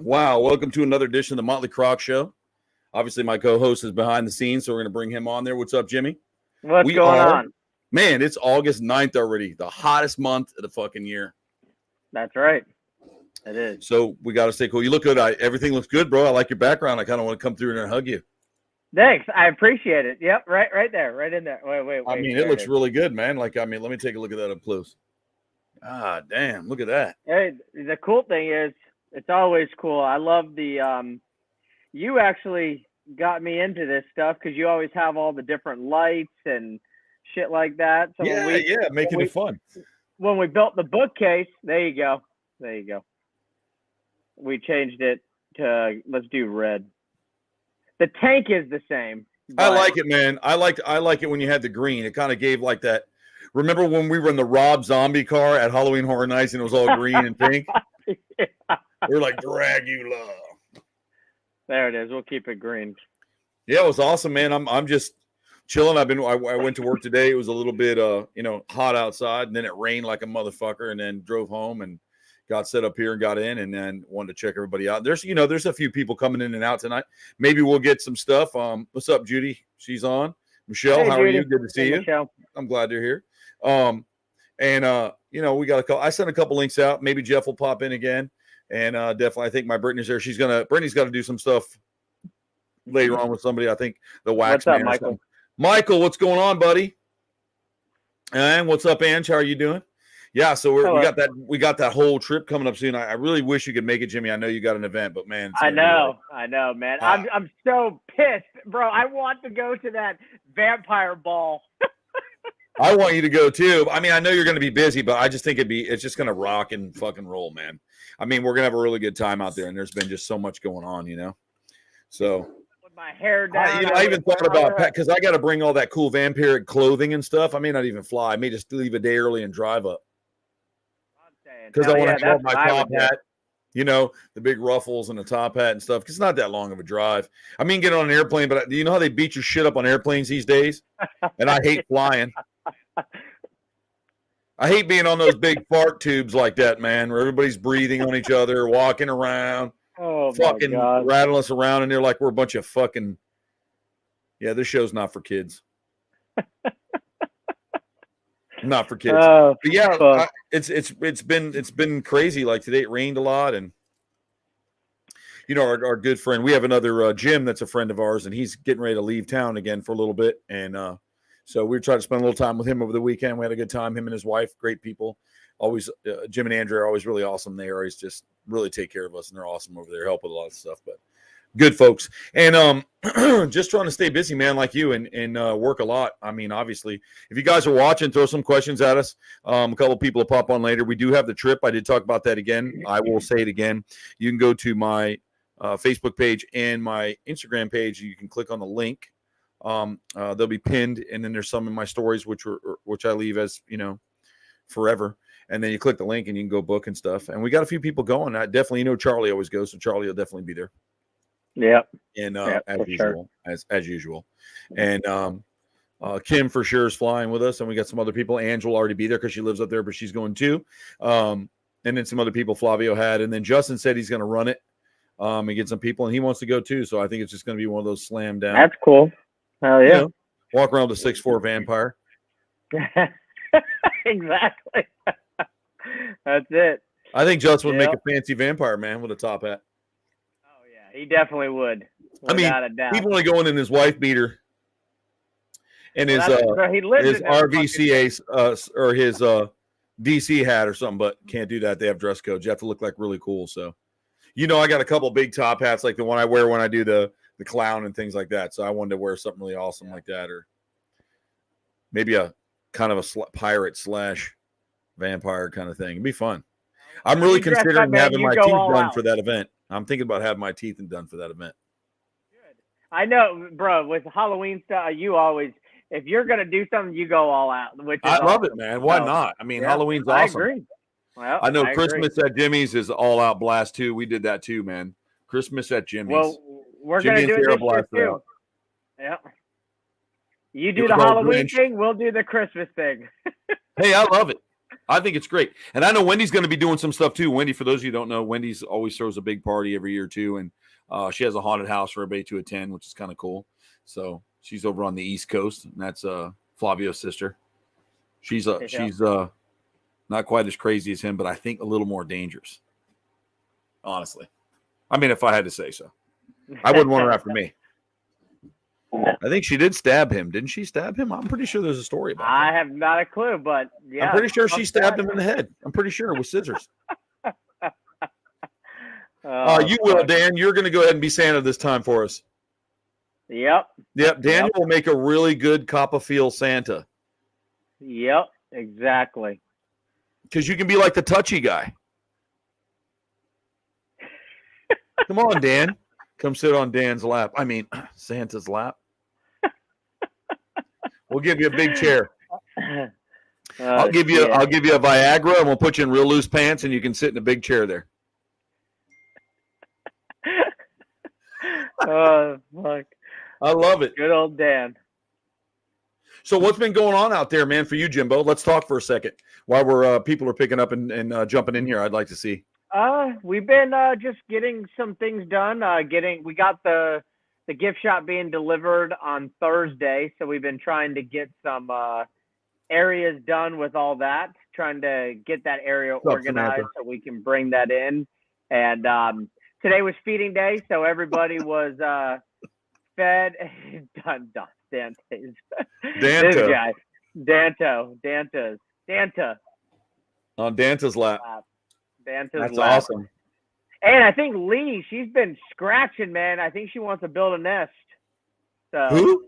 Wow. Welcome to another edition of the Mōtley Crōc Show. Obviously, my co-host is behind the scenes, so we're going to bring him on there. What's up, Jimmy? What's going on? Man, it's August 9th already, the hottest month of the fucking year. That's right. It is. So we got to stay cool. You look good. Everything looks good, bro. I like your background. I kind of want to come through and hug you. Thanks. I appreciate it. Yep. Right there. Right in there. Wait. I mean, it looks really good, man. Let me take a look at that up close. Ah, damn. Look at that. Hey, the cool thing is, it's always cool. I love the, you actually got me into this stuff because you always have all the different lights and shit like that. So making it fun. When we built the bookcase, there you go. We changed it to, let's do red. The tank is the same. I like it, man. I like it when you had the green. It kind of gave like that. Remember when we were in the Rob Zombie car at Halloween Horror Nights and it was all green and pink? Yeah. We're like Dragula. There it is. We'll keep it green. Yeah, it was awesome, man. I'm just chilling. I went to work today. It was a little bit hot outside, and then it rained like a motherfucker, and then drove home and got set up here and got in, and then wanted to check everybody out. There's a few people coming in and out tonight. Maybe we'll get some stuff. What's up, Judy? She's on. Michelle, hey, how Judy. are you? Good to see you. Michelle. I'm glad you're here. We got a couple. I sent a couple links out. Maybe Jeff will pop in again. And definitely, I think my Brittany's there. Brittany's got to do some stuff later on with somebody. I think the wax man. What's up, Michael? Michael, what's going on, buddy? And what's up, Ange? How are you doing? Yeah, so we got that whole trip coming up soon. I really wish you could make it, Jimmy. I know you got an event, but man, I know, man. I'm so pissed, bro. I want to go to that vampire ball. I want you to go too. I mean, I know you're going to be busy, but I just think it's just going to rock and fucking roll, man. I mean, we're going to have a really good time out there, and there's been just so much going on, So with my hair down. I even thought about because I got to bring all that cool vampiric clothing and stuff. I may not even fly. I may just leave a day early and drive up. Because I want to have my top hat, the big ruffles and the top hat and stuff. Because it's not that long of a drive. I mean, get on an airplane, but do you know how they beat your shit up on airplanes these days? And I hate flying. I hate being on those big fart tubes like that, man, where everybody's breathing on each other, walking around, fucking rattling us around, and they're like we're a bunch of fucking. Yeah, this show's not for kids. Not for kids. But yeah, it's been crazy. Like today, it rained a lot, and our good friend. We have another Jim that's a friend of ours, and he's getting ready to leave town again for a little bit, and so we tried to spend a little time with him over the weekend. We had a good time. Him and his wife, great people. Always, Jim and Andrew are always really awesome. They always just really take care of us, and they're awesome over there, help with a lot of stuff. But good folks, and just trying to stay busy, man, like you, and work a lot. I mean, obviously, if you guys are watching, throw some questions at us. A couple people will pop on later. We do have the trip. I did talk about that again. I will say it again. You can go to my Facebook page and my Instagram page. You can click on the link. They'll be pinned, and then there's some in my stories which I leave as forever. And then you click the link and you can go book and stuff. And we got a few people going. I definitely Charlie always goes, so Charlie will definitely be there. Yeah. And as usual. And Kim for sure is flying with us, and we got some other people. Ange will already be there because she lives up there, but she's going too. And then some other people Flavio had, and then Justin said he's going to run it and get some people, and he wants to go too. So I think it's just going to be one of those slam down. That's cool. Hell yeah. Walk around with a 6'4" vampire. Exactly. That's it. I think Justin would make a fancy vampire, man, with a top hat. Oh yeah, he definitely would. Without a doubt. He's only going in his wife beater and his RVCA or his DC hat or something, but can't do that. They have dress codes. You have to look like really cool. So, I got a couple big top hats like the one I wear when I do the clown and things like that. So I wanted to wear something really awesome like that, or maybe a kind of a pirate / vampire kind of thing. It'd be fun. I'm really considering having my teeth done for that event. I'm thinking about having my teeth done for that event. Good. I know, bro, with Halloween stuff, you always, if you're going to do something, you go all out. I love it, man. Why not? I mean, Halloween's awesome. I agree. Well, I know Christmas at Jimmy's is all out blast too. We did that too, man. Christmas at Jimmy's. Well, we're going to do it this year too. Yeah. You do the Halloween thing, we'll do the Christmas thing. Hey, I love it. I think it's great. And I know Wendy's going to be doing some stuff too. Wendy, for those of you who don't know, Wendy's always throws a big party every year too. And she has a haunted house for everybody to attend, which is kind of cool. So she's over on the East Coast, and that's Flavio's sister. She's not quite as crazy as him, but I think a little more dangerous. Honestly. I mean, if I had to say so. I wouldn't want her after me. I think she did stab him. Didn't she stab him? I'm pretty sure there's a story about I that. have not a clue, but yeah. I'm pretty sure she stabbed him in the head. I'm pretty sure with scissors. You will, Dan. You're going to go ahead and be Santa this time for us. Yep. Daniel will make a really good Copperfield Santa. Yep, exactly. Because you can be like the touchy guy. Come on, Dan. Come sit on Dan's lap. I mean, Santa's lap. We'll give you a big chair. I'll give you a Viagra, and we'll put you in real loose pants, and you can sit in a big chair there. Oh, fuck. I love it. Good old Dan. So what's been going on out there, man, for you, Jimbo? Let's talk for a second. While we're people are picking up and jumping in here, I'd like to see. We've been just getting some things done. We got the gift shop being delivered on Thursday, so we've been trying to get some areas done with all that, trying to get that area organized so we can bring that in. And today was feeding day, so everybody was fed. Dante's. This guy. Danta. On Danta's lap. That's awesome. And I think Lee, she's been scratching, man. I think she wants to build a nest. So, who?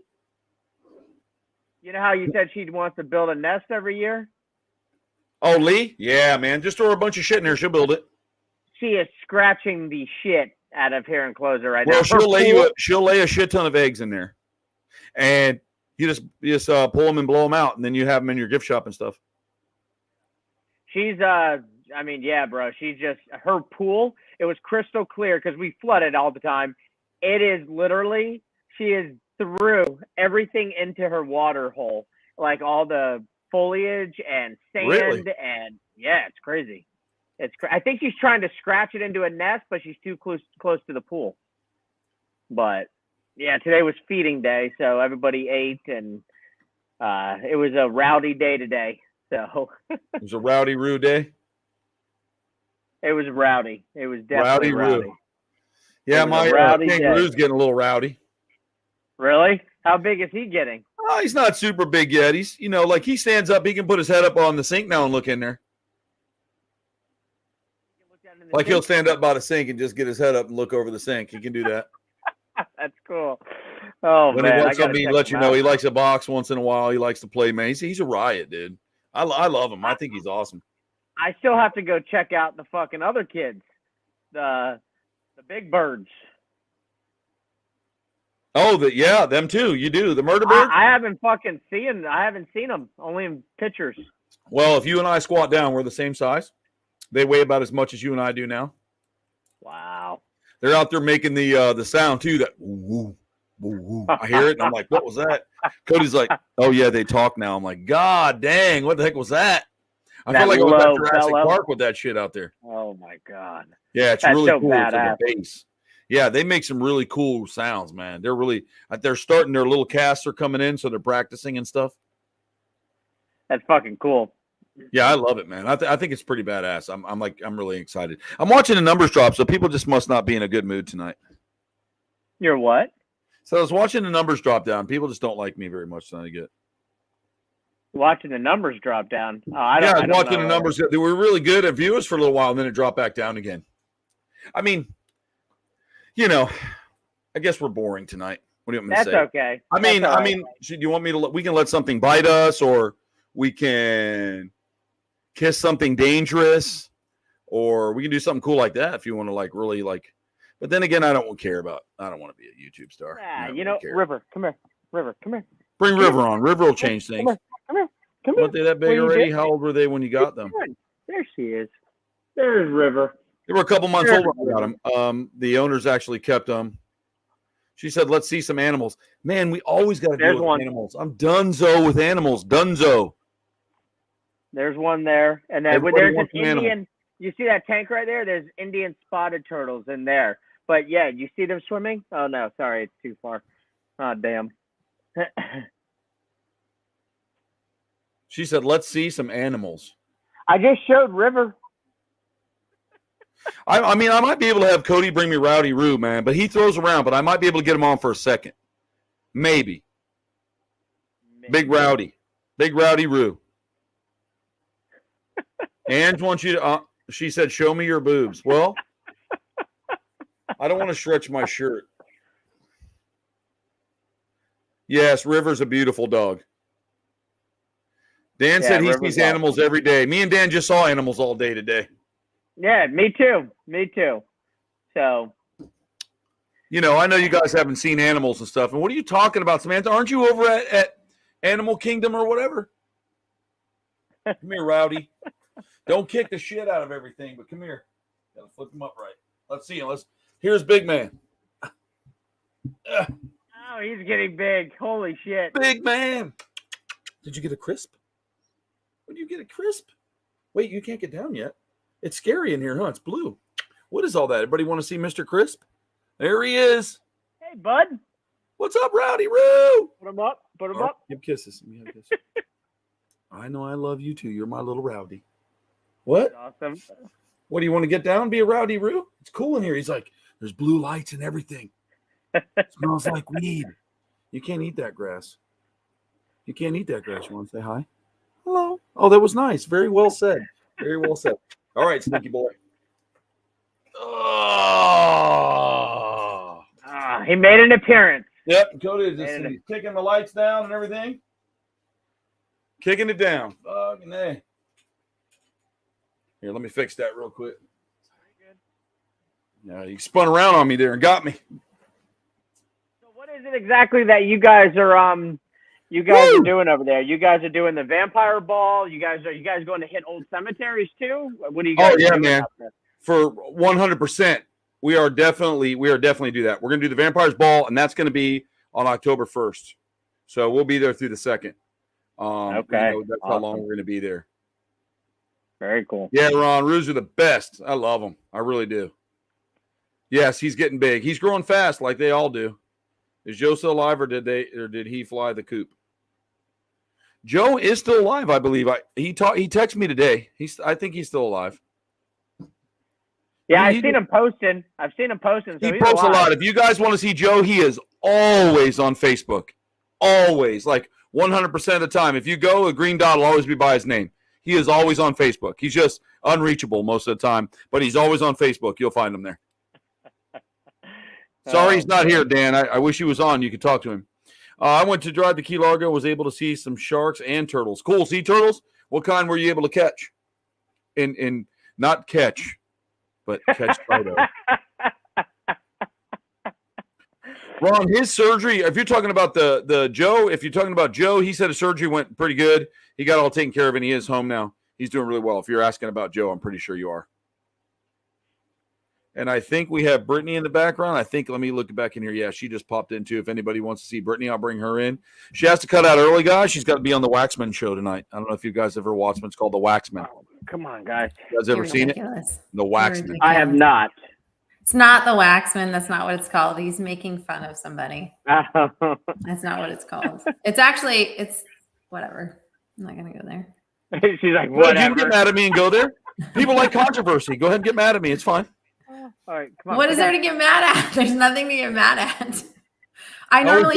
You know how you said she wants to build a nest every year? Oh, Lee? Yeah, man. Just throw a bunch of shit in there. She'll build it. She is scratching the shit out of her enclosure right now. Well, she'll lay a shit ton of eggs in there. And you just pull them and blow them out, and then you have them in your gift shop and stuff. She's I mean, yeah, bro. She's just, her pool, it was crystal clear because we flood it all the time. It is literally, she is threw everything into her water hole, like all the foliage and sand. Really? And yeah, it's crazy. I think she's trying to scratch it into a nest, but she's too close to the pool. But yeah, today was feeding day, so everybody ate, and it was a rowdy day today. So it was a rowdy Roo day. It was rowdy. It was definitely rowdy. Yeah, my kangaroo's getting a little rowdy. Really? How big is he getting? Oh, he's not super big yet. He's, like he stands up, he can put his head up on the sink now and look in there. Like he'll stand up by the sink and just get his head up and look over the sink. He can do that. That's cool. Oh, when man. He wants something, he lets you know. He likes a box once in a while. He likes to play, man. He's a riot, dude. I love him. I think he's awesome. I still have to go check out the fucking other kids, the big birds. Oh, them too. You do the murder birds. I haven't seen them. Only in pictures. Well, if you and I squat down, we're the same size. They weigh about as much as you and I do now. Wow. They're out there making the sound too. That woo, woo, woo. I hear it, and I'm like, what was that? Cody's like, oh yeah, they talk now. I'm like, God dang, what the heck was that? I feel like I was at Jurassic Park with that shit out there. Oh my God. Yeah, it's really cool. It's like a bass. Yeah, they make some really cool sounds, man. They're starting, their little casts are coming in, so they're practicing and stuff. That's fucking cool. Yeah, I love it, man. I think it's pretty badass. I'm really excited. I'm watching the numbers drop, so people just must not be in a good mood tonight. You're what? So I was watching the numbers drop down. People just don't like me very much tonight. Watching the numbers drop down. I was watching the numbers. They were really good at viewers for a little while, and then it dropped back down again. I mean, I guess we're boring tonight. What do you want me to say? That's okay. I mean, do you want me to? We can let something bite us, or we can kiss something dangerous, or we can do something cool like that if you want to really. But then again, I don't want to be a YouTube star. Yeah, River, come here. River, come here. Bring River on. River will change things. Come here. Weren't they that big already? How old were they when you got them? There she is. There's River. They were a couple months old when I got them. The owners actually kept them. She said, let's see some animals. Man, we always got to deal with animals. I'm donezo with animals. Dunzo. There's one there, and then Everybody there's an wants an animal. Indian. You see that tank right there? There's Indian spotted turtles in there. But yeah, you see them swimming? Oh no, sorry, it's too far. Oh damn. She said, "Let's see some animals." I just showed River. I mean, I might be able to have Cody bring me Rowdy Roo, man, but he throws around. But I might be able to get him on for a second, maybe. Big Rowdy Roo. Ange wants you to. She said, "Show me your boobs." Well, I don't want to stretch my shirt. Yes, River's a beautiful dog. Dan said he sees animals every day. Me and Dan just saw animals all day today. Yeah, me too. Me too. So, you know, I know you guys haven't seen animals and stuff. And what are you talking about, Samantha? Aren't you over at Animal Kingdom or whatever? Come here, Rowdy. Don't kick the shit out of everything, but come here. Gotta flip him up right. Let's see him. Here's Big Man. Oh, he's getting big. Holy shit. Big Man. Did you get a crisp? When do you get a crisp? Wait, you can't get down yet. It's scary in here, huh? It's blue. What is all that? Everybody want to see Mr. Crisp? There he is. Hey, bud. What's up, Rowdy Roo? Put him up. Put him up. Give kisses. I know I love you too. You're my little Rowdy. What? Awesome. What, do you want to get down and be a Rowdy Roo? It's cool in here. He's like, there's blue lights and everything. It smells like weed. You can't eat that grass. You can't eat that grass. You want to say hi? Hello. Oh, that was nice. Very well said. Very well said. All right, Sneaky Boy. Oh. He made an appearance. Yep. Cody is kicking the lights down and everything. Kicking it down. Fucking A. Here, let me fix that real quick. Yeah, you spun around on me there and got me. So what is it exactly that you guys are doing over there? You guys are doing the vampire ball. You guys going to hit old cemeteries too? What do you guys? Oh yeah, man. For 100%, we are definitely do that. We're gonna do the vampires ball, and that's gonna be on October 1st. So we'll be there through the 2nd. Okay, that's awesome. How long we're gonna be there. Very cool. Yeah, Ron, Roos are the best. I love them. I really do. Yes, he's getting big. He's growing fast, like they all do. Is Joe still alive, or did he fly the coop? Joe is still alive, I believe. He texted me today. I think he's still alive. Yeah, I've seen him posting. So he posts a lot. If you guys want to see Joe, he is always on Facebook. Always, like 100% of the time. If you go, a green dot will always be by his name. He is always on Facebook. He's just unreachable most of the time, but he's always on Facebook. You'll find him there. Sorry he's not here, Dan. I wish he was on. You could talk to him. I went to drive to Key Largo, was able to see some sharks and turtles. Cool. Sea turtles? What kind were you able to catch? Not catch, but catch photo. Ron, his surgery, if you're talking about the Joe, if you're talking about Joe, he said his surgery went pretty good. He got all taken care of, and he is home now. He's doing really well. If you're asking about Joe, I'm pretty sure you are. And I think we have Brittany in the background. Let me look back in here. Yeah, she just popped in too. If anybody wants to see Brittany, I'll bring her in. She has to cut out early, guys. She's got to be on the Waxman show tonight. I don't know if you guys ever watched it. It's called The Waxman. Oh, come on, guys. You guys ever seen it? The Waxman. I have not. It's not The Waxman. That's not what it's called. He's making fun of somebody. That's not what it's called. It's whatever. I'm not going to go there. She's like, whatever. You can get mad at me and go there. People like controversy. Go ahead and get mad at me. It's fine. All right, come on. What is there to get mad at? There's nothing to get mad at. I go,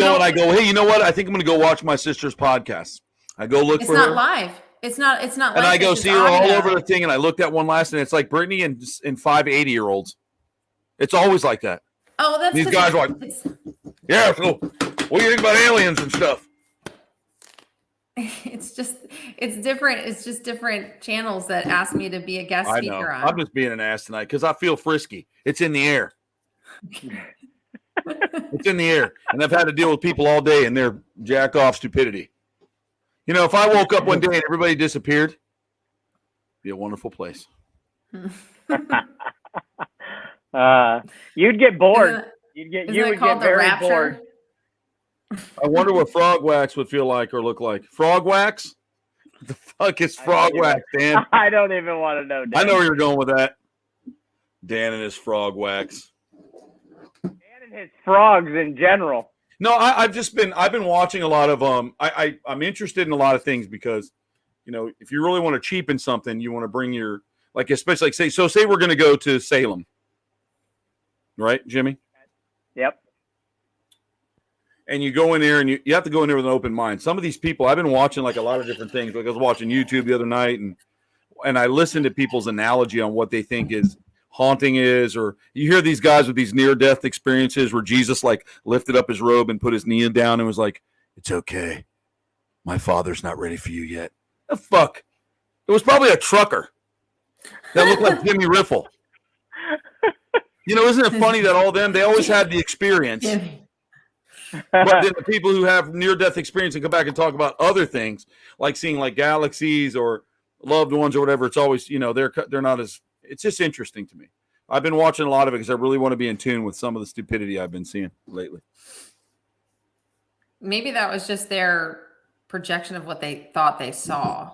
hey, you know what? I think I'm going to go watch my sister's podcast. I go look for her. It's not live. It's not live. And I go see her all over the thing, and I looked at one last, and it's like Brittany and 5 80-year-olds. It's always like that. Oh, that's these guys are like, yeah, so what do you think about aliens and stuff? It's different. It's just different channels that ask me to be a guest speaker on. I'm just being an ass tonight because I feel frisky. It's in the air. It's in the air. And I've had to deal with people all day and their jack off stupidity. You know, if I woke up one day and everybody disappeared, it'd be a wonderful place. You'd get bored. You would get very bored. I wonder what frog wax would feel like or look like. Frog wax? The fuck is frog wax, Dan? I don't even want to know, Dan. I know where you're going with that. Dan and his frog wax. Dan and his frogs in general. No, I've been watching a lot of I'm interested in a lot of things because, you know, if you really want to cheapen something, you want to bring your, like, especially like say we're going to go to Salem, right, Jimmy? Yep. And you go in there and you have to go in there with an open mind. Some of these people, I've been watching like a lot of different things. Like I was watching YouTube the other night and I listened to people's analogy on what they think is haunting is, or you hear these guys with these near-death experiences where Jesus like lifted up his robe and put his knee down and was like, "It's okay. My father's not ready for you yet." The fuck? It was probably a trucker that looked like Jimmy Riffle. You know, isn't it funny that all them, they always had the experience. But then the people who have near-death experience and come back and talk about other things, like seeing like galaxies or loved ones or whatever, it's always, you know, they're not as, it's just interesting to me. I've been watching a lot of it because I really want to be in tune with some of the stupidity I've been seeing lately. Maybe that was just their projection of what they thought they saw.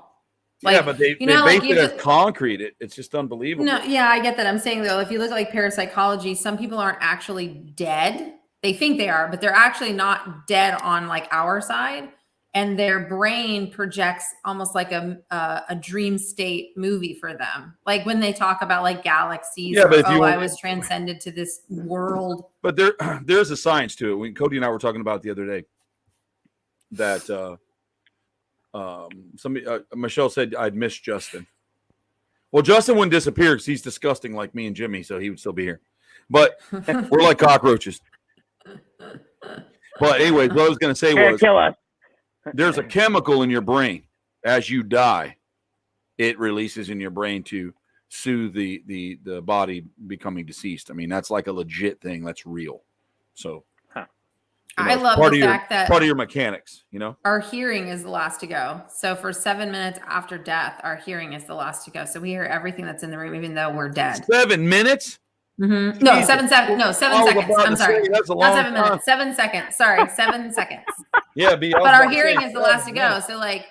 Like, yeah, but they like based it as concrete. It's just unbelievable. No, yeah, I get that. I'm saying though, if you look at like parapsychology, some people aren't actually dead. They think they are, but they're actually not dead on like our side. And their brain projects almost like a dream state movie for them. Like when they talk about like galaxies, or, I was transcended to this world. But there's a science to it. When Cody and I were talking about it the other day, that Michelle said I'd miss Justin. Well, Justin wouldn't disappear because he's disgusting like me and Jimmy, so he would still be here. But we're like cockroaches. But anyways, what I was going to say was, kill us. There's a chemical in your brain as you die. It releases in your brain to soothe the body becoming deceased. I mean, that's like a legit thing. That's real. So I love the fact that part of your mechanics, you know, our hearing is the last to go. So for 7 minutes after death, our hearing is the last to go. So we hear everything that's in the room, even though we're dead. 7 minutes? Mm-hmm. No, 7 seconds. No, 7 seconds. I'm sorry. That's a long Not 7 minutes. Time. 7 seconds. Sorry, 7 seconds. Yeah, but our hearing is the last to go. So like,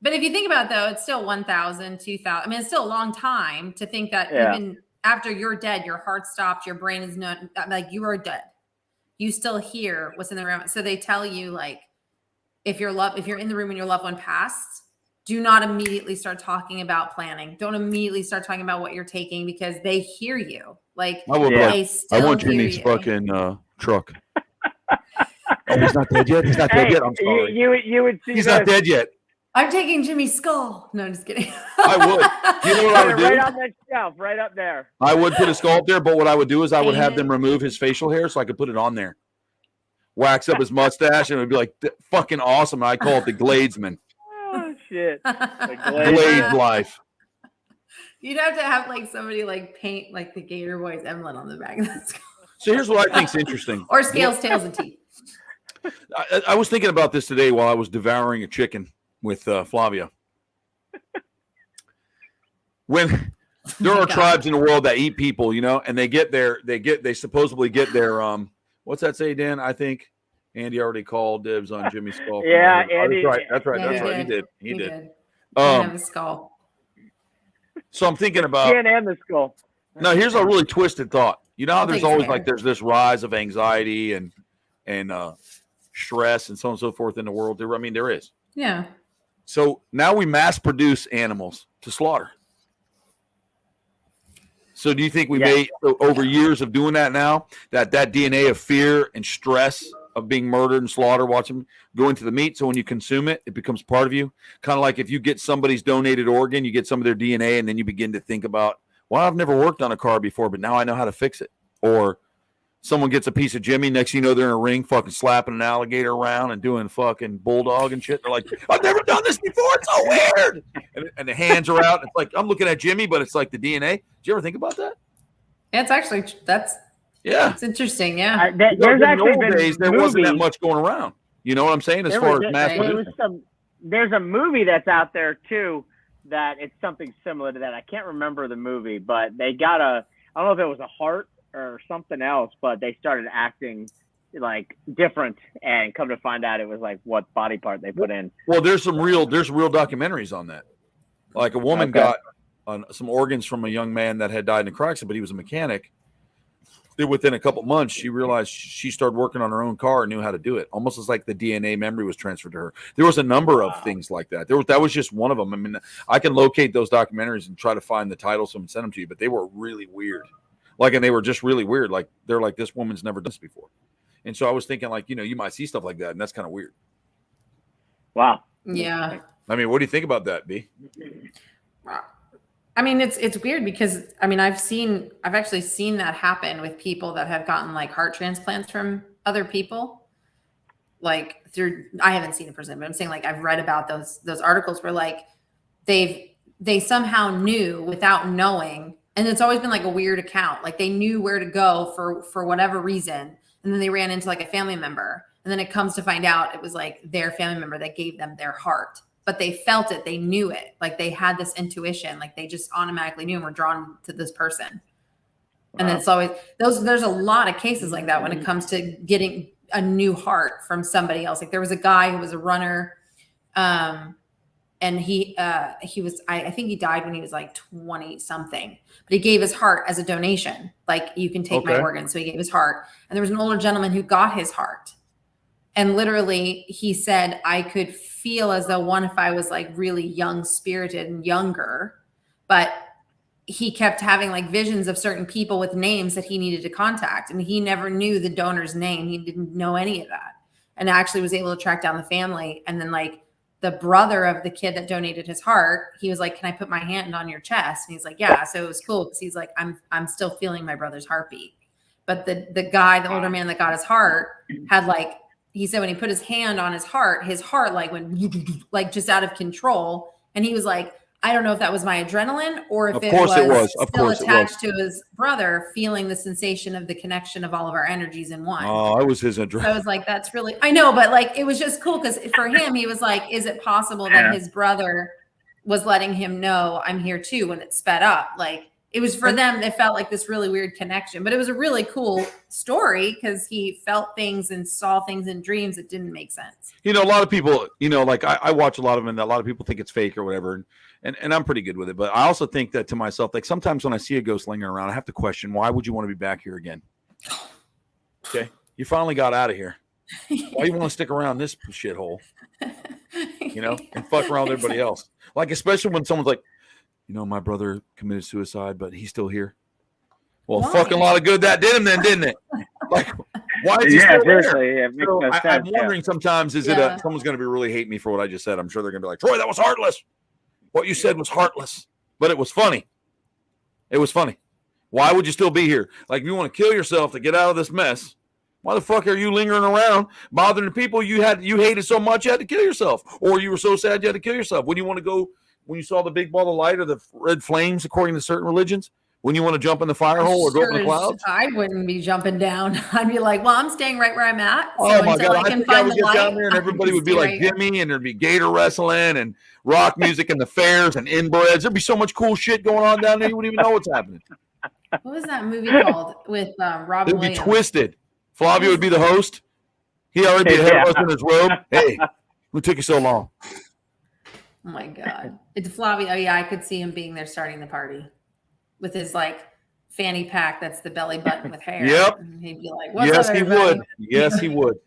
but if you think about it, though, it's still 1,000, 2,000. I mean, it's still a long time to think that even after you're dead, your heart stopped, your brain is not like you are dead. You still hear what's in the room. So they tell you like, if you're in the room and your loved one passed, do not immediately start talking about planning. Don't immediately start talking about what you're taking because they hear you. Like I want Jimmy's fucking truck. Oh, he's not dead yet. He's not dead yet. I'm sorry. You would see. He's not dead yet. I'm taking Jimmy's skull. No, I'm just kidding. I would. You know what I would do? Right on that shelf, right up there. I would put a skull up there, but what I would do is I would have them remove his facial hair so I could put it on there. Wax up his mustache, and it would be like fucking awesome. I call it the Gladesman. Oh shit! Glade life. You'd have to have like somebody like paint like the Gator Boys emblem on the back of the skull. So here's what I think's interesting. Or scales, tails, and teeth. I was thinking about this today while I was devouring a chicken with Flavia. When there are tribes in the world that eat people, you know, and they supposedly get their what's that say, Dan? I think Andy already called dibs on Jimmy's skull. Yeah, Andy. That's right. He did. Have a skull. So I'm thinking about skin and the skull. Now here's a really twisted thought. You know how there's always like there's this rise of anxiety and stress and so on and so forth in the world. I mean, there is. Yeah. So now we mass produce animals to slaughter. So do you think we may, over years of doing that now, that DNA of fear and stress of being murdered and slaughtered, watch them go into the meat, so when you consume it, it becomes part of you? Kind of like if you get somebody's donated organ, you get some of their DNA, and then you begin to think about, well, I've never worked on a car before, but now I know how to fix it. Or someone gets a piece of Jimmy, next thing you know, they're in a ring fucking slapping an alligator around and doing fucking bulldog and shit. They're like, I've never done this before. It's so weird. And the hands are out. It's like, I'm looking at Jimmy, but it's like the DNA. Did you ever think about that? It's actually, it's interesting. Yeah. There's actually been days, there wasn't that much going around. You know what I'm saying? As far as mass production. There's a movie that's out there too, that it's something similar to that. I can't remember the movie, but they got I don't know if it was a heart or something else, but they started acting like different, and come to find out it was like what body part they put in. Well, there's real documentaries on that. Like a woman got some organs from a young man that had died in a car accident, but he was a mechanic. Within a couple months, she realized she started working on her own car and knew how to do it. Almost as like the DNA memory was transferred to her. There was a number of things like that. That was just one of them. I mean, I can locate those documentaries and try to find the titles and send them to you, but they were really weird. And they were just really weird. Like they're like, this woman's never done this before. And so I was thinking, like, you might see stuff like that, and that's kind of weird. Wow. Yeah. I mean, what do you think about that, B? I mean, it's weird because I mean, I've actually seen that happen with people that have gotten like heart transplants from other people. Like I haven't seen it personally, but I'm saying like I've read about those articles where like they somehow knew without knowing, and it's always been like a weird account. Like they knew where to go for whatever reason, and then they ran into like a family member, and then it comes to find out it was like their family member that gave them their heart. But they felt it, they knew it, like they had this intuition, like they just automatically knew and were drawn to this person. Wow. And it's always there's a lot of cases like that when it comes to getting a new heart from somebody else. Like there was a guy who was a runner, and he was I think he died when he was like 20 something, but he gave his heart as a donation. Like, you can take my organs. So he gave his heart, and there was an older gentleman who got his heart. And literally he said, I could feel as though if I was like really young spirited and younger, but he kept having like visions of certain people with names that he needed to contact. And he never knew the donor's name. He didn't know any of that, and actually was able to track down the family. And then like the brother of the kid that donated his heart, he was like, can I put my hand on your chest? And he's like, yeah. So it was cool because he's like, I'm still feeling my brother's heartbeat. But the guy, the older man that got his heart, had like, he said when he put his hand on his heart like went like just out of control. And he was like, I don't know if that was my adrenaline or if it was still attached to his brother, feeling the sensation of the connection of all of our energies in one. Oh, it was his adrenaline. I was like, that's really, I know, but like, it was just cool because for him, he was like, is it possible that his brother was letting him know I'm here too when it sped up? Like, it was for them, they felt like this really weird connection, but it was a really cool story because he felt things and saw things in dreams that didn't make sense. A lot of people, like I watch a lot of them, and a lot of people think it's fake or whatever. And I'm pretty good with it. But I also think that to myself, like sometimes when I see a ghost lingering around, I have to question, why would you want to be back here again? Okay. You finally got out of here. Why you want to stick around this shithole? And fuck around with everybody else. Like, especially when someone's like, my brother committed suicide, but he's still here. Well, fucking lot of good that did him then, didn't it? Like, why is he still there? Yeah, so I'm wondering sometimes, is it someone's going to be really hate me for what I just said? I'm sure they're going to be like, Troy, that was heartless. What you said was heartless, but it was funny. It was funny. Why would you still be here? Like, if you want to kill yourself to get out of this mess, why the fuck are you lingering around bothering the people you hated so much you had to kill yourself, or you were so sad you had to kill yourself? When you want to go, when you saw the big ball of light or the red flames, according to certain religions, when you want to jump in the fire hole or go up in the clouds? I wouldn't be jumping down. I'd be like, well, I'm staying right where I'm at. So oh my God. I think I would get down there and everybody would be like Jimmy, and there'd be gator wrestling and rock music and the fairs and inbreds. There'd be so much cool shit going on down there. You wouldn't even know what's happening. What was that movie called with Robin It'd be Williams? Twisted. Flavio would be the host. He already be ahead of us in his robe. Hey, what took you so long? Oh my God. It's Flavio. Oh yeah, I could see him being there starting the party with his like fanny pack that's the belly button with hair. Yep. And he'd be like, what's yes, up, he everybody? would. Yes, he would.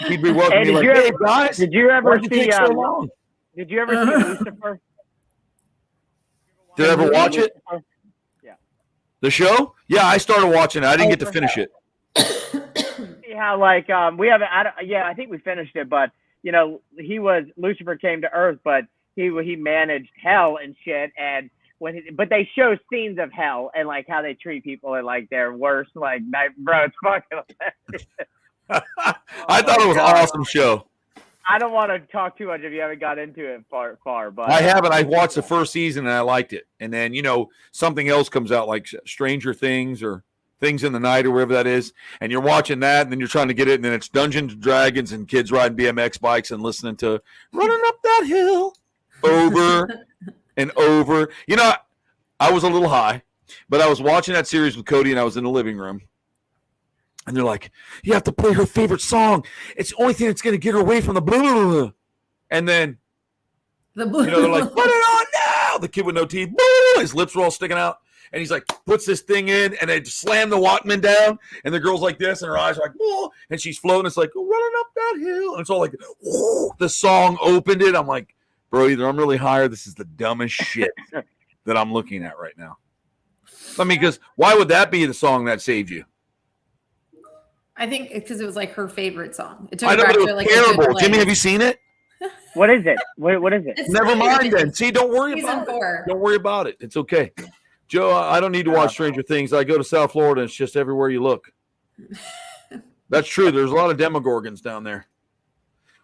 He'd be welcoming Hey, like, hey, guys. Did you ever see so long? Did you ever see Lucifer? Did I ever watch it? Yeah. The show? Yeah, I started watching it. I didn't get to finish it. See how like we haven't. I think we finished it, but Lucifer came to Earth, but he managed hell and shit, and but they show scenes of hell and like how they treat people and like their worst like bro, it's fucking. I thought it was an awesome show. I don't want to talk too much if you haven't got into it far, but I haven't. I watched the first season and I liked it, and then something else comes out like Stranger Things or Things in the Night or whatever that is, and you're watching that, and then you're trying to get it, and then it's Dungeons and Dragons and kids riding BMX bikes and listening to Running Up That Hill over and over. I was a little high, but I was watching that series with Cody, and I was in the living room, And they're like, you have to play her favorite song. It's the only thing that's going to get her away from the blah, blah, blah. And then, The blue. they're like, put it on now. The kid with no teeth, blah, his lips are all sticking out. And he's like, puts this thing in, and they slam the Walkman down. And the girl's like this, and her eyes are like, whoa. And she's floating. It's like, running up that hill. And it's all like, whoa. The song opened it. I'm like, bro, either I'm really high or this is the dumbest shit that I'm looking at right now. I mean, because why would that be the song that saved you? I think because it was like her favorite song. It took I her know, back but it to was like a terrible. good Jimmy, place. have you seen it? What is it? What is it? It's Never fine. mind then. See, don't worry Season about it. 4. Don't worry about it. It's okay. Joe, I don't need to watch Stranger Things. I go to South Florida, and it's just everywhere you look. That's true. There's a lot of Demogorgons down there.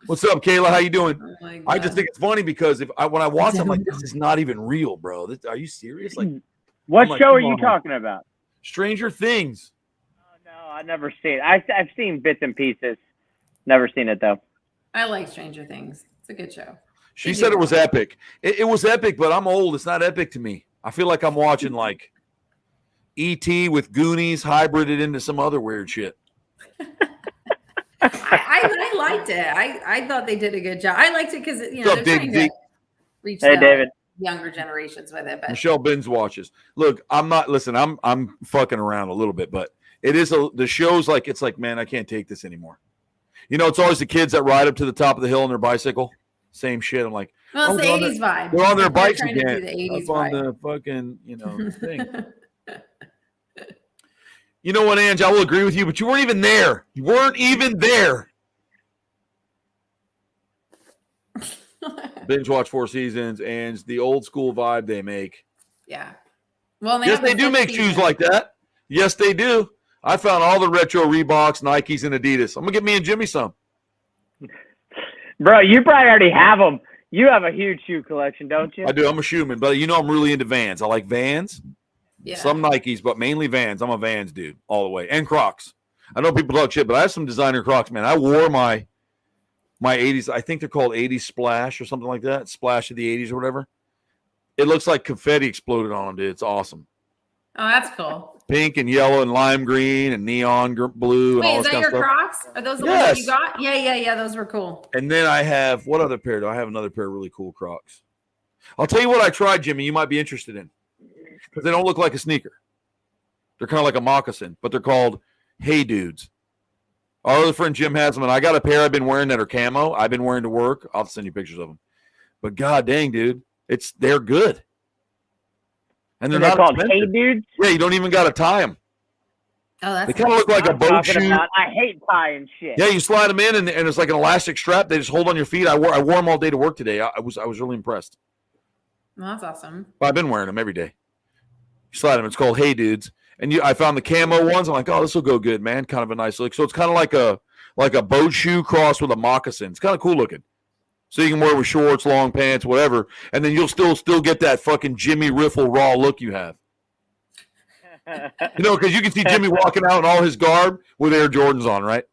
What's up, Kayla? How you doing? Oh my I just God. think it's funny because when I watch it, I'm like, this is not even real, bro. Are you serious? Like, What I'm like, show are come you on. talking about? Stranger Things. Oh, no, I've never seen it. I've seen bits and pieces. Never seen it though. I like Stranger Things. It's a good show. She said it was epic. It was epic, but I'm old. It's not epic to me. I feel like I'm watching like E.T. with Goonies hybrided into some other weird shit. I liked it. I thought they did a good job. I liked it because What's up, they're Big trying to D? reach Hey, the David. younger generations with it. But Michelle Benz watches. Look, I'm fucking around a little bit, but the show's like, it's like, man, I can't take this anymore. You know, it's always the kids that ride up to the top of the hill on their bicycle. Same shit. I'm like, well, it's oh, the 80s vibe. they're on their They're bikes trying to again. do the 80s Up on vibe. the fucking, thing. You know what, Ange? I will agree with you, but you weren't even there. You weren't even there. Binge watch 4 seasons, and the old school vibe they make. Yeah. Well, Yes, they do make shoes like that. Yes, they do. I found all the retro Reeboks, Nikes, and Adidas. I'm gonna get me and Jimmy some. Bro, you probably already have them. You have a huge shoe collection, don't you? I do. I'm a shoeman, but you know I'm really into Vans. I like Vans, Yeah. some Nikes, but mainly Vans. I'm a Vans dude all the way, and Crocs. I know people talk shit, but I have some designer Crocs, man. I wore my 80s. I think they're called 80s Splash or something like that. Splash of the 80s or whatever. It looks like confetti exploded on them, dude. It's awesome. Oh, that's cool. Pink and yellow and lime green and neon blue and Wait, all is this that kind your of stuff. Crocs? Are those the ones that you Yes. got? Yeah. Those were cool. And then I have, what other pair do I have? Another pair of really cool Crocs. I'll tell you what I tried, Jimmy, you might be interested in. Because they don't look like a sneaker. They're kind of like a moccasin, but they're called Hey Dudes. Our other friend Jim has them, and I got a pair I've been wearing that are camo. I've been wearing to work. I'll send you pictures of them. But god dang, dude, they're good. And they're They're not called expensive. Hey Dudes. Yeah, you don't even got to tie them. Oh, that's They kind of look like a I'm boat talking shoe. about. I hate tying shit. Yeah, you slide them in, and it's like an elastic strap. They just hold on your feet. I wore them all day to work today. I was really impressed. Well, that's awesome. I've been wearing them every day. You slide them. It's called Hey Dudes. And I found the camo ones. I'm like, oh, this will go good, man. Kind of a nice look. So it's kind of like a boat shoe crossed with a moccasin. It's kind of cool looking. So you can wear it with shorts, long pants, whatever, and then you'll still get that fucking Jimmy Riffle raw look you have. You know, because you can see Jimmy walking out in all his garb with Air Jordans on, right?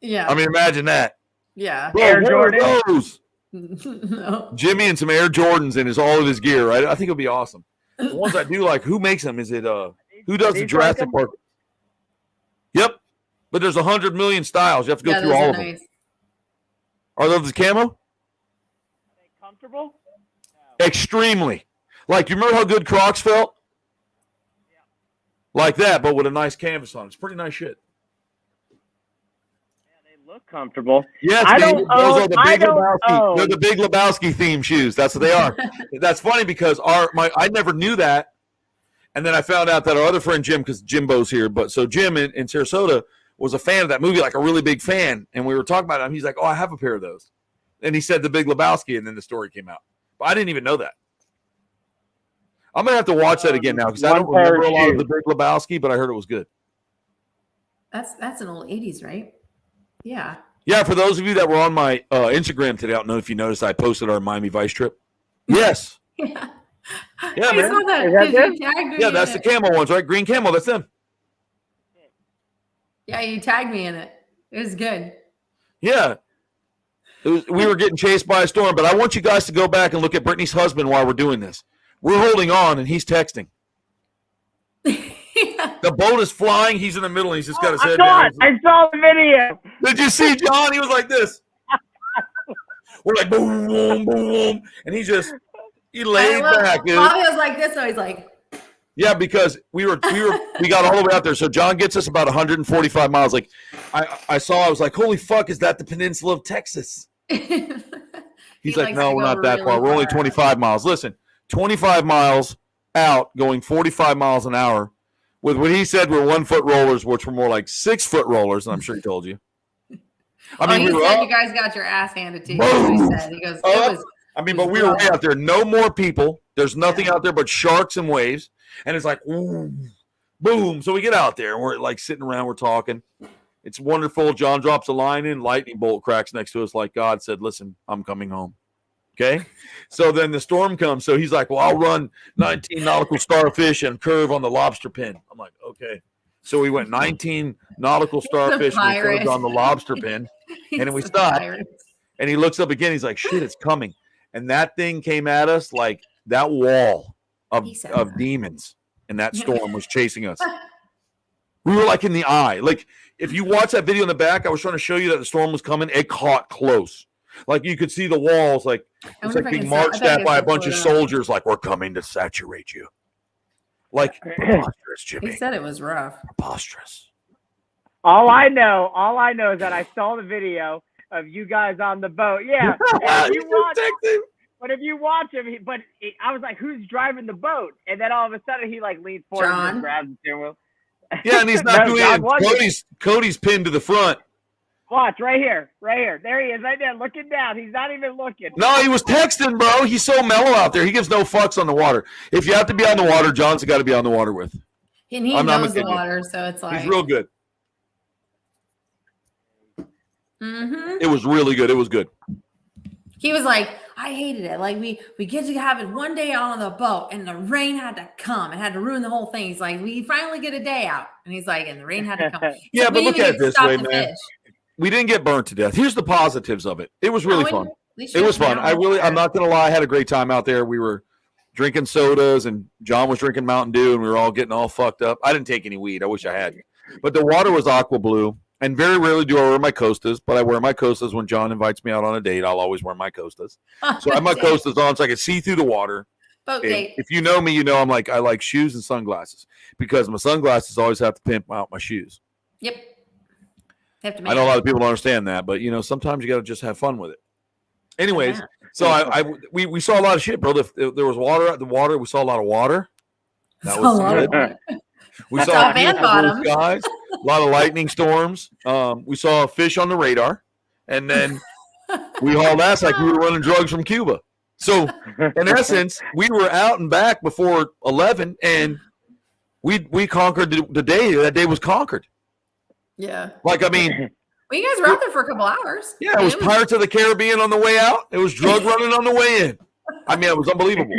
Yeah. I mean, imagine that. Yeah. Bro, Air what are Jordan. those? No. Jimmy and some Air Jordans in all of his gear, right? I think it'll be awesome. The ones I do like, who makes them? Is it who does the These Jurassic like 'em? Park? Yep. But there's 100 million styles. You have to go Yeah, through those all are of them. nice. Are those camo? Comfortable? Extremely. Like, you remember how good Crocs felt? Like that, but with a nice canvas on it. It's pretty nice shit. They look comfortable. Yes, I those don't are the own- I Big don't Lebowski. own- They're the Big Lebowski theme shoes. That's what they are. That's funny because I never knew that. And then I found out that our other friend Jim, because Jimbo's here, so Jim in Sarasota was a fan of that movie, like a really big fan. And we were talking about it. He's like, oh, I have a pair of those. And he said the Big Lebowski, and then the story came out. But I didn't even know that. I'm going to have to watch that again now because I don't One pair remember a of lot of shoes. the Big Lebowski, but I heard it was good. That's an old 80s, right? Yeah. Yeah, for those of you that were on my Instagram today, I don't know if you noticed I posted our Miami Vice trip. Yes. Yeah. Yeah, I man. saw that. Is that 'cause good? you tagged me Yeah, in that's the it. camo ones, right? Green camo, that's them. Yeah, you tagged me in it. It was good. Yeah. We were getting chased by a storm, but I want you guys to go back and look at Brittany's husband while we're doing this. We're holding on, and he's texting. Yeah. The boat is flying. He's in the middle. And he's just got his head I down. saw the video. Did you see John? He was like this. We're like boom, boom, boom, and he laid back, dude. Bobby was like this, so he's like, yeah, because we got all the way out there. So John gets us about 145 miles. Like I was like, holy fuck, is that the peninsula of Texas? He's like, no, we're not that really far. We're only 25 miles. Listen, 25 miles out, going 45 miles an hour. With what he said were 1 foot rollers, which were more like 6 foot rollers, and I'm sure he told you. I mean, he said you guys got your ass handed to you. He said. He goes, but we were way out there. No more people. There's nothing out there but sharks and waves. And it's like, ooh, boom. So we get out there, and we're like sitting around, we're talking. It's wonderful. John drops a line in, lightning bolt cracks next to us like God said, listen, I'm coming home. Okay? So then the storm comes. So he's like, well, I'll run 19 nautical starfish and curve on the lobster pin. I'm like, okay. So we went 19 nautical starfish and we curved on the lobster pin. And then we stopped. And he looks up again. He's like, shit, it's coming. And that thing came at us like that wall of demons. And that storm was chasing us. We were like in the eye. Like if you watch that video in the back, I was trying to show you that the storm was coming. It caught close. Like you could see the walls, like it's like being marched at by a bunch of soldiers, like we're coming to saturate you. Like preposterous, Jimmy. He said it was rough. Preposterous. All I know is that I saw the video of you guys on the boat. Yeah. But if you watch him, I was like, who's driving the boat? And then all of a sudden he like leans forward and grabs the steering wheel. Yeah, and he's not doing it. Cody's pinned to the front. Watch right here. There he is, right there, looking down. He's not even looking. No, he was texting, bro. He's so mellow out there. He gives no fucks on the water. If you have to be on the water, John's got to be on the water with. And he knows the water, so it's like he's real good. Mm-hmm. It was really good. It was good. He was like, I hated it. Like we get to have it one day out on the boat, and the rain had to come and had to ruin the whole thing. He's like, we finally get a day out, and he's like, and the rain had to come. Yeah, but look at it this way, man. We didn't get burnt to death. Here's the positives of it. It was really fun. It was fun. I'm not going to lie. I had a great time out there. We were drinking sodas, and John was drinking Mountain Dew, and we were all getting all fucked up. I didn't take any weed. I wish I had. But the water was aqua blue, and very rarely do I wear my Costas, but I wear my Costas when John invites me out on a date. I'll always wear my Costas. So I have my Costas on so I can see through the water. Boat date. If you know me, you know I like shoes and sunglasses because my sunglasses always have to pimp out my shoes. Yep. I know a lot of people don't understand that, but sometimes you got to just have fun with it. Anyways, so we saw a lot of shit, bro. There was water at the water. We saw a lot of water. That was good. We saw blue skies, a lot of lightning storms. We saw a fish on the radar, and then we hauled ass like we were running drugs from Cuba. So in essence, we were out and back before 11, and we conquered the day. That day was conquered. Yeah. Like, I mean. Well, you guys were out there for a couple hours. Yeah, it was Pirates of the Caribbean on the way out. It was drug running on the way in. I mean, it was unbelievable.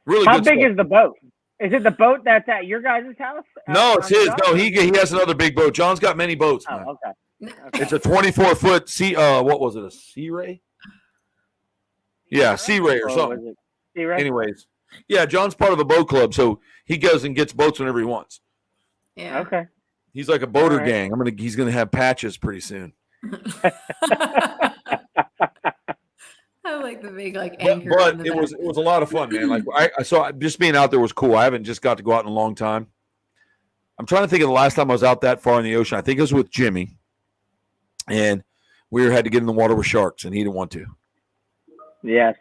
Really How good big stuff. is the boat? Is it the boat that's at your guys' house? No, it's his. No, he has another big boat. John's got many boats, man. Oh, okay. It's a 24-foot sea. What was it? A Sea Ray? Yeah, Sea Ray or something. Sea Ray? Anyways, yeah, John's part of a boat club, so he goes and gets boats whenever he wants. Yeah. Okay. He's like a boater gang. He's gonna have patches pretty soon. I like the big anchor. But it was a lot of fun, man. Like I saw just being out there was cool. I haven't just got to go out in a long time. I'm trying to think of the last time I was out that far in the ocean. I think it was with Jimmy, and we had to get in the water with sharks, and he didn't want to. Yes.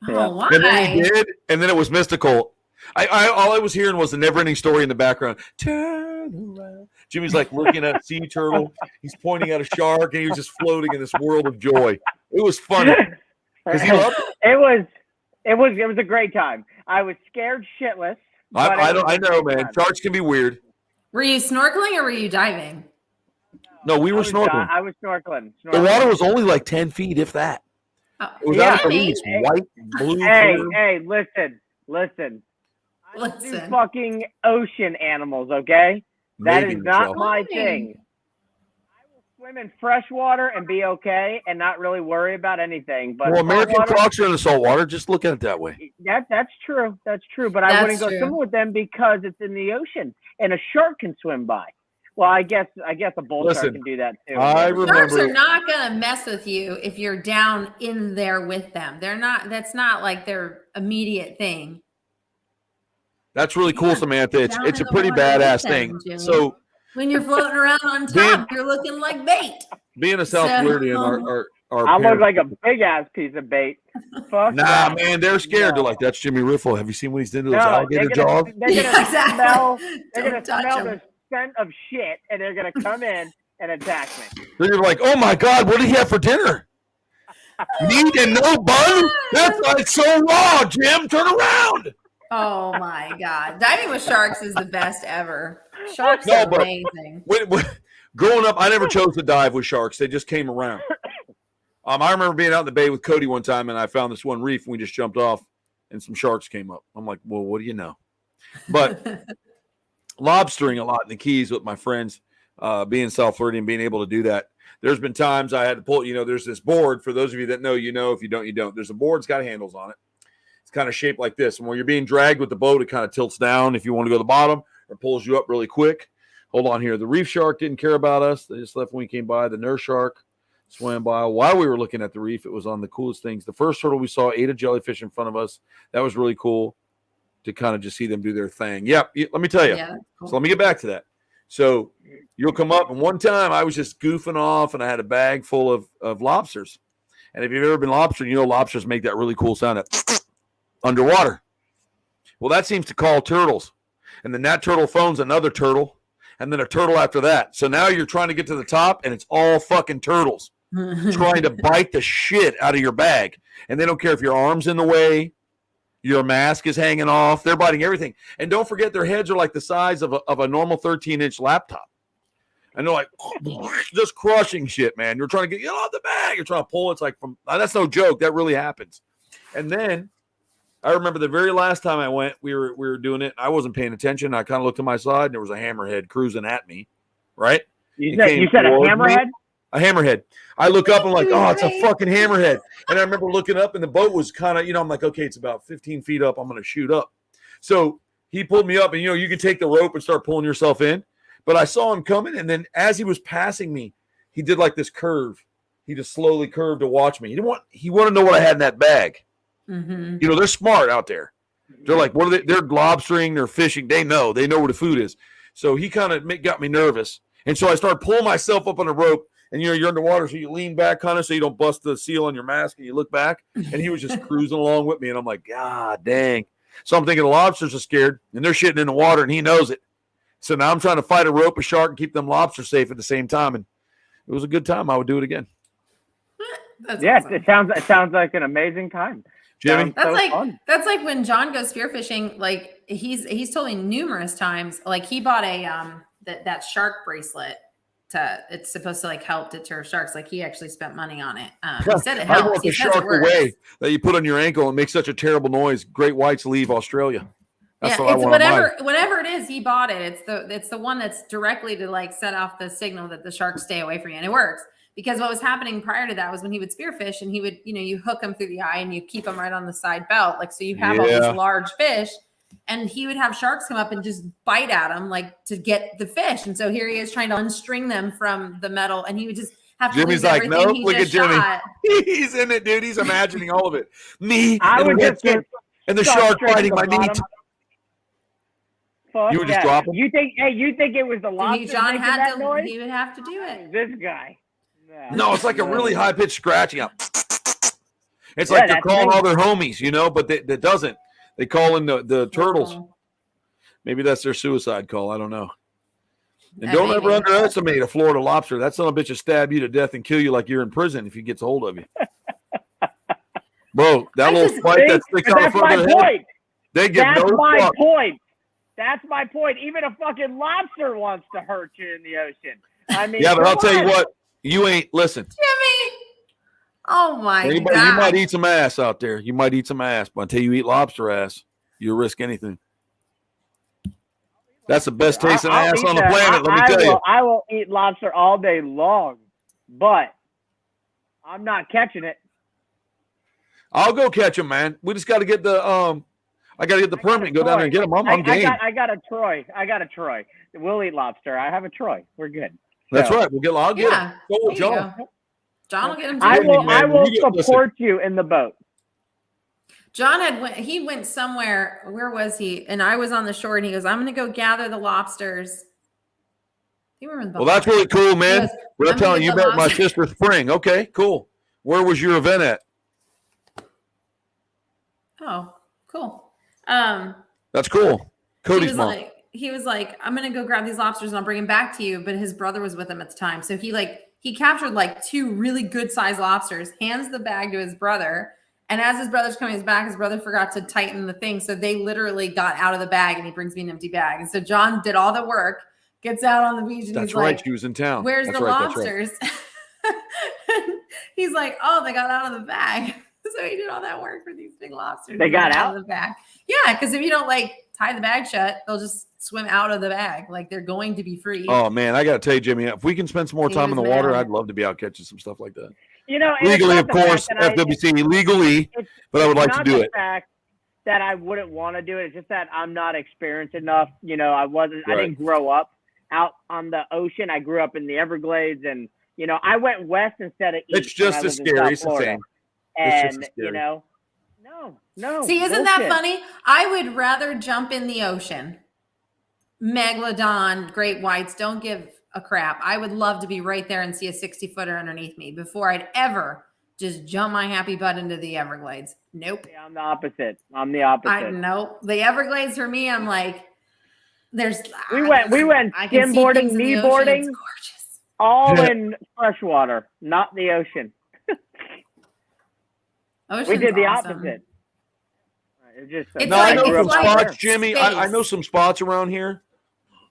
Oh, why? And then he did, and then it was mystical. All I was hearing was the never-ending story in the background. Turn around. Jimmy's like looking at a sea turtle. He's pointing at a shark, and he was just floating in this world of joy. It was funny because he loved it. It was a great time. I was scared shitless. I know, man. Sharks can be weird. Were you snorkeling or were you diving? No, we were snorkeling. I was snorkeling. The water was only like 10 feet, if that. Oh, it was out of the leaves, white, blue. Hey, listen. I do fucking ocean animals, okay? That is not my thing. I will swim in fresh water and be okay and not really worry about anything. But well, American crocs are in the salt water. Just look at it that way. That's true. That's true. But I wouldn't go swimming with them because it's in the ocean and a shark can swim by. Well, I guess a bull shark can do that too. Sharks are not gonna mess with you if you're down in there with them. They're not. That's not like their immediate thing. That's really cool, Samantha. It's a pretty badass thing. Jimmy. So when you're floating around on top, you're looking like bait. Being a South Floridian, I look like a big ass piece of bait. Fuck nah, man, they're scared. They're like, that's Jimmy Riffle. Have you seen what he's done to those alligator jaws? They're gonna smell the scent of shit, and they're gonna come in and attack me. They're like, oh my God, what did he have for dinner? Meat and no bun? That's like so raw, Jim. Turn around. Oh my God. Diving with sharks is the best ever. Sharks are amazing. Growing up, I never chose to dive with sharks. They just came around. I remember being out in the bay with Cody one time, and I found this one reef, and we just jumped off, and some sharks came up. I'm like, well, what do you know? But lobstering a lot in the Keys with my friends, being South Floridian, being able to do that. There's been times I had to pull, there's this board. For those of you that know, you know. If you don't, you don't. There's a board that's got handles on it. It's kind of shaped like this. And when you're being dragged with the boat, it kind of tilts down if you want to go to the bottom or pulls you up really quick. Hold on here. The reef shark didn't care about us. They just left when we came by. The nurse shark swam by. While we were looking at the reef, it was on the coolest things. The first turtle we saw ate a jellyfish in front of us. That was really cool to kind of just see them do their thing. Let me tell you. Yeah, cool. So let me get back to that. So you'll come up, and one time I was just goofing off, and I had a bag full of lobsters. And if you've ever been lobstering, lobsters make that really cool sound that underwater. Well, that seems to call turtles. And then that turtle phones another turtle, and then a turtle after that. So now you're trying to get to the top, and it's all fucking turtles trying to bite the shit out of your bag. And they don't care if your arm's in the way, your mask is hanging off. They're biting everything. And don't forget, their heads are like the size of a normal 13-inch laptop. And they're like, just crushing shit, man. You're trying to get out the bag. You're trying to pull. It's like, that's no joke. That really happens. And then I remember the very last time I went, we were doing it. I wasn't paying attention. I kind of looked to my side, and there was a hammerhead cruising at me, right? You said a hammerhead? A hammerhead. I look up and I'm like, oh, it's a fucking hammerhead. And I remember looking up, and the boat was kind of, I'm like, okay, it's about 15 feet up. I'm going to shoot up. So he pulled me up, and, you can take the rope and start pulling yourself in. But I saw him coming, and then as he was passing me, he did like this curve. He just slowly curved to watch me. He wanted to know what I had in that bag. Mm-hmm. They're smart out there. They're like, what are they? They're lobstering, they're fishing. They know where the food is. So he kind of got me nervous. And so I started pulling myself up on the rope, and you're underwater. So you lean back kind of, so you don't bust the seal on your mask, and you look back, and he was just cruising along with me. And I'm like, God dang. So I'm thinking the lobsters are scared, and they're shitting in the water, and he knows it. So now I'm trying to fight a rope, a shark, and keep them lobsters safe at the same time. And it was a good time. I would do it again. Awesome. It sounds like an amazing time. Jimmy, that's like when John goes spearfishing. Like he's told me numerous times. Like he bought a that shark bracelet. It's supposed to like help deter sharks. Like he actually spent money on it. He said it helps. I want the shark away that you put on your ankle and makes such a terrible noise. Great whites leave Australia. That's what I want. Whatever it is, he bought it. It's the one that's directly to like set off the signal that the sharks stay away from you, and it works. Because what was happening prior to that was when he would spearfish, and he would, you hook them through the eye and you keep them right on the side belt. Like, so you have all these large fish, and he would have sharks come up and just bite at him, like to get the fish. And so here he is trying to unstring them from the metal, and he would just have to Jimmy's like, no, look at Jimmy. He's in it, dude. He's imagining all of it. Me and the shark biting my knee. You would just drop him? You think it was the lobster? John had to. He would have to do it. This guy. No, it's like a really high pitched scratching up. It's like they're calling all their homies, but that doesn't. They call in the turtles. Maybe that's their suicide call. I don't know. And don't ever underestimate a Florida lobster. That son of a bitch will stab you to death and kill you like you're in prison if he gets a hold of you. Bro, that little spike that sticks out in front of their head. They give no fuck. That's my point. That's my point. Even a fucking lobster wants to hurt you in the ocean. I mean, yeah, but I'll tell you what. You ain't listen, Jimmy. Oh my God! You might eat some ass out there. You might eat some ass, but until you eat lobster ass, you'll risk anything. That's the best tasting ass on the planet. Let me tell you. I will eat lobster all day long. but I'm not catching it. I'll go catch them, man. We just got to get the I got to get the permit and go down there and get them. I'm game. I got a Troy. We'll eat lobster. I have a Troy. We're good. That's right. I'll get them. Go with John. John will get them. I will support you in the boat. John he went somewhere. Where was he? And I was on the shore, and he goes, "I'm going to go gather the lobsters." Well, that's really cool, man. We're telling you met my sister Spring. Okay, cool. Where was your event at? Oh, cool. That's cool. Cody's mom. He was like, I'm gonna go grab these lobsters and I'll bring them back to you. But his brother was with him at the time, so he captured like 2 really good sized lobsters, hands the bag to his brother, and as his brother's coming back, his brother forgot to tighten the thing, so they literally got out of the bag, and he brings me an empty bag. And so John did all the work, gets out on the beach, and he's like, she was in town. Where's the lobsters? He's like, oh, they got out of the bag. So he did all that work for these big lobsters. They got out of the bag. Yeah, because if you don't tie the bag shut, they'll just swim out of the bag. Like they're going to be free. Oh man, I got to tell you, Jimmy, if we can spend some more time in the water, I'd love to be out catching some stuff like that. Legally, of course, FWC legally, but I would like to do it. Fact that I wouldn't want to do it. It's just that I'm not experienced enough. I didn't grow up out on the ocean. I grew up in the Everglades, and I went west instead of east. It's just as scary. It's the same. And no. See, isn't that funny? I would rather jump in the ocean. Megalodon, great whites, don't give a crap. I would love to be right there and see a 60-footer underneath me before I'd ever just jump my happy butt into the Everglades. Nope. Yeah, I'm the opposite. Nope. The Everglades for me, I'm like, we went skimboarding, kneeboarding, all in freshwater, not the ocean. We did the opposite. I know some spots, Jimmy. I know some spots around here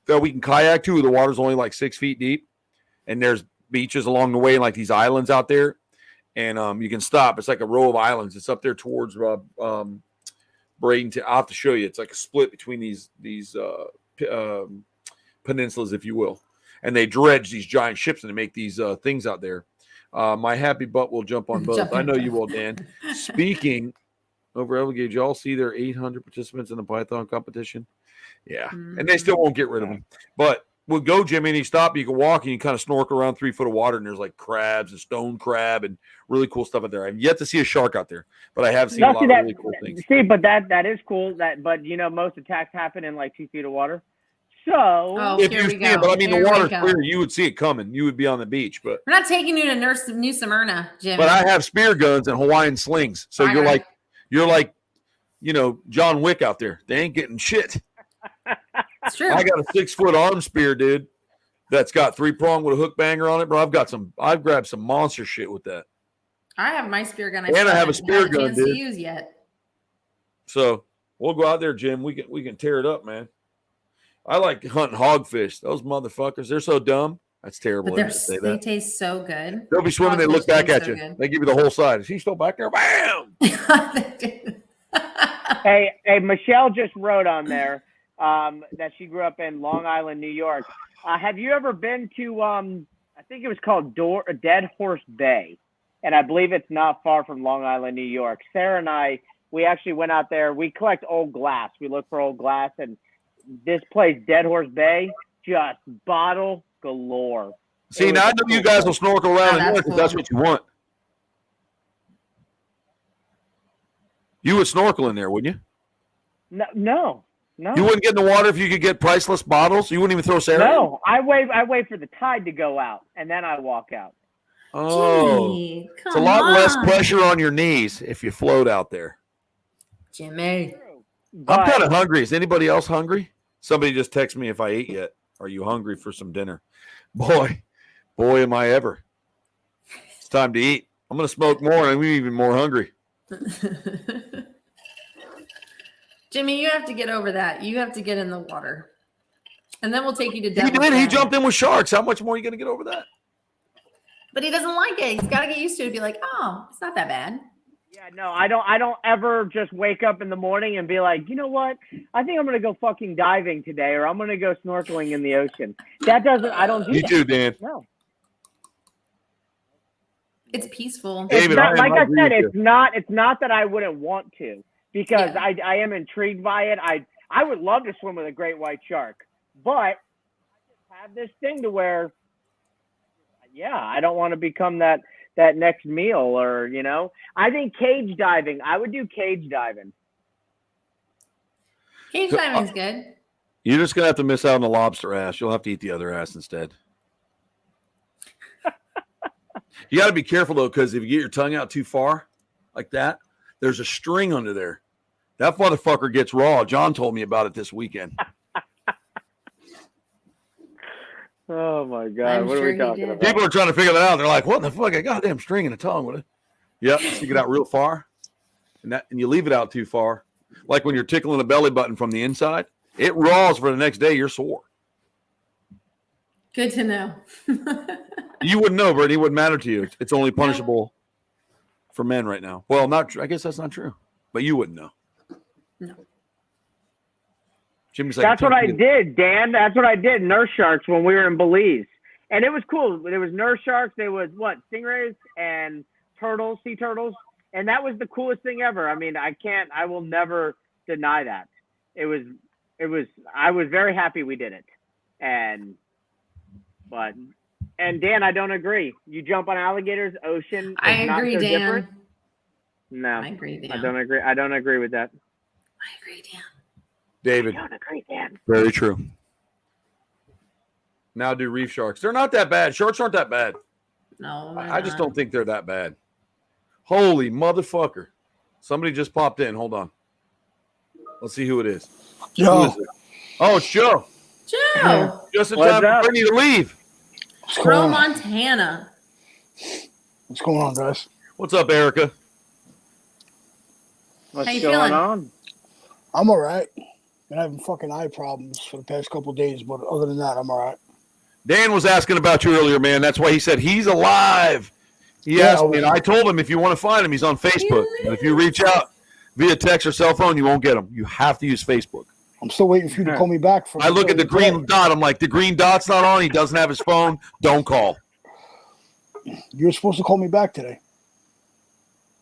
that we can kayak to. The water's only like 6 feet deep, and there's beaches along the way, like these islands out there, and you can stop. It's like a row of islands. It's up there towards Bradenton. I'll have to show you. It's like a split between these peninsulas, if you will, and they dredge these giant ships and they make these things out there. My happy butt will jump on both. I know you will, Dan. Speaking over Everglades, y'all see there are 800 participants in the Python competition? Yeah. And they still won't get rid of them. But we'll go, Jimmy, and you stop. You can walk and you kind of snorkel around 3 foot of water, and there's like crabs and stone crab and really cool stuff out there. I've yet to see a shark out there, but I have seen a lot of really cool things. See, but that is cool. But most attacks happen in like 2 feet of water. So if you see it, but I mean, the water's clear, you would see it coming. You would be on the beach, but we're not taking you to New Smyrna, Jimmy. But I have spear guns and Hawaiian slings, so you're like, John Wick out there. They ain't getting shit. It's true. I got a 6-foot arm spear, dude. That's got 3-prong with a hook banger on it, bro. I've grabbed some monster shit with that. I have my spear gun. I have a spear gun, dude. To use yet. So we'll go out there, Jim. We can tear it up, man. I like hunting hogfish. Those motherfuckers, they're so dumb. That's terrible. But they taste so good. They'll be swimming. They look back at you. Good. They give you the whole side. Is he still back there? Bam! Hey, Michelle just wrote on there that she grew up in Long Island, New York. Have you ever been to, I think it was called Dead Horse Bay, and I believe it's not far from Long Island, New York. Sarah and I, we actually went out there. We collect old glass. We look for old glass, and this place, Dead Horse Bay, just bottle galore. See, now I know you guys will snorkel around in there because that's what you want. You would snorkel in there, wouldn't you? No. You wouldn't get in the water if you could get priceless bottles? You wouldn't even throw Sarah? No, I wait for the tide to go out, and then I walk out. Oh, Jimmy, it's a lot less pressure on your knees if you float out there. Jimmy. I'm kind of hungry. Is anybody else hungry? Somebody just texted me if I ate yet. Are you hungry for some dinner? Boy, am I ever. It's time to eat. I'm going to smoke more, and I'm even more hungry. Jimmy, you have to get over that. You have to get in the water. And then we'll take you to Devil's He did. He jumped in with sharks. How much more are you going to get over that? But he doesn't like it. He's got to get used to it. Be like, oh, it's not that bad. Yeah, no, I don't ever just wake up in the morning and be like, you know what? I think I'm going to go fucking diving today, or I'm going to go snorkeling in the ocean. I don't do that. You too, Dan. No. It's peaceful. David, It's not, like I agree said, with it's not that I wouldn't want to, because Yeah. I am intrigued by it. I would love to swim with a great white shark, but I just have this thing to where, I don't want to become that next meal, or I think cage diving. I would do cage diving. Cage diving's good. You're just gonna have to miss out on the lobster ass. You'll have to eat the other ass instead. You got to be careful though, because if you get your tongue out too far, like that, there's a string under there. That motherfucker gets raw. John told me about it this weekend. Oh my God! I'm What sure are we he talking did. about? People are trying to figure that out. They're like, "What the fuck? A goddamn string in the tongue with it." Yep, stick it out real far, and you leave it out too far. Like when you're tickling a belly button from the inside, it raws for the next day. You're sore. Good to know. You wouldn't know, Brittany. It wouldn't matter to you. It's only punishable for men right now. Well, not. I guess that's not true, but you wouldn't know. No. Jimmy's like, That's what I did, Dan. That's what I did. Nurse sharks when we were in Belize, and it was cool. There was nurse sharks. There was stingrays and turtles, sea turtles, and that was the coolest thing ever. I mean, I will never deny that. It was. I was very happy we did it, and Dan, I don't agree. You jump on alligators, ocean. I agree, not so Dan. different. No, I agree, Dan. I don't agree. I don't agree with that. I agree, Dan. David. I don't agree, Dan. Very true. Now do reef sharks. They're not that bad. Sharks aren't that bad. No, I just don't think they're that bad. Holy motherfucker. Somebody just popped in. Hold on. Let's see who it is. Joe. Who is it? Oh, it's Joe. Joe. Just in What's time up? for Brittany to leave. What's going Pro on? Montana. What's going on, guys? What's up, Erica? What's How you going feeling? on? I'm all right. Been having fucking eye problems for the past couple of days, but other than that, I'm all right. Dan was asking about you earlier, man. That's why he said he's alive. He asked me, and I told him if you want to find him, he's on Facebook. But if you reach out via text or cell phone, you won't get him. You have to use Facebook. I'm still waiting for you to call me back. I look at the green dot. I'm like, the green dot's not on. He doesn't have his phone. Don't call. You're supposed to call me back today.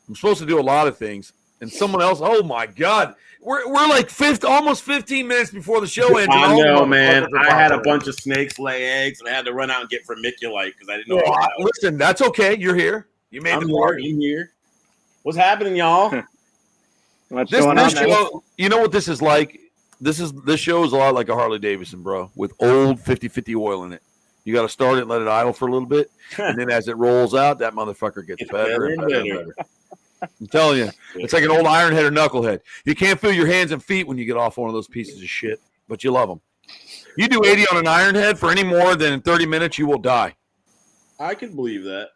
I'm supposed to do a lot of things. And someone else, oh my God. We're like almost 15 minutes before the show ends. I and all know, the man. motherfuckers are I had a popping. bunch of snakes lay eggs, and I had to run out and get vermiculite because I didn't know. Well, listen, that's okay. You're here. You made the party. I'm here. What's happening, y'all? What's This going on? man? show, you know what this is like? This show is a lot like a Harley Davidson, bro, with old 50/50 oil in it. You got to start it and let it idle for a little bit, and then as it rolls out, that motherfucker gets It's better and better and better. better. I'm telling you, it's like an old iron head or knucklehead. You can't feel your hands and feet when you get off one of those pieces of shit, but you love them. You do 80 on an iron head for any more than 30 minutes, you will die. I can believe that.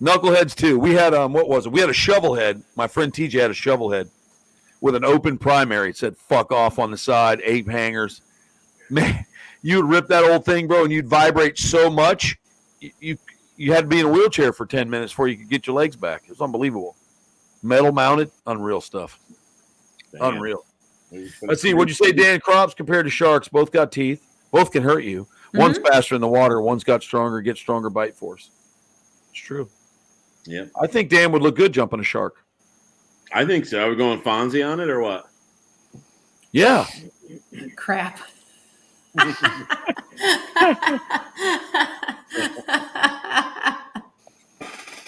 Knuckleheads too. We had what was it? We had a shovel head. My friend TJ had a shovel head with an open primary. It said "fuck off" on the side, 8 hangers. Man, you'd rip that old thing, bro, and you'd vibrate so much. You had to be in a wheelchair for 10 minutes before you could get your legs back. It was unbelievable. Metal mounted, unreal stuff. Damn. Unreal. Let's see. What'd you say, Dan? Crops compared to sharks, both got teeth. Both can hurt you. One's faster in the water. One's got gets stronger bite force. It's true. Yeah, I think Dan would look good jumping a shark. I think so. Are we going Fonzie on it or what? Yeah. Crap.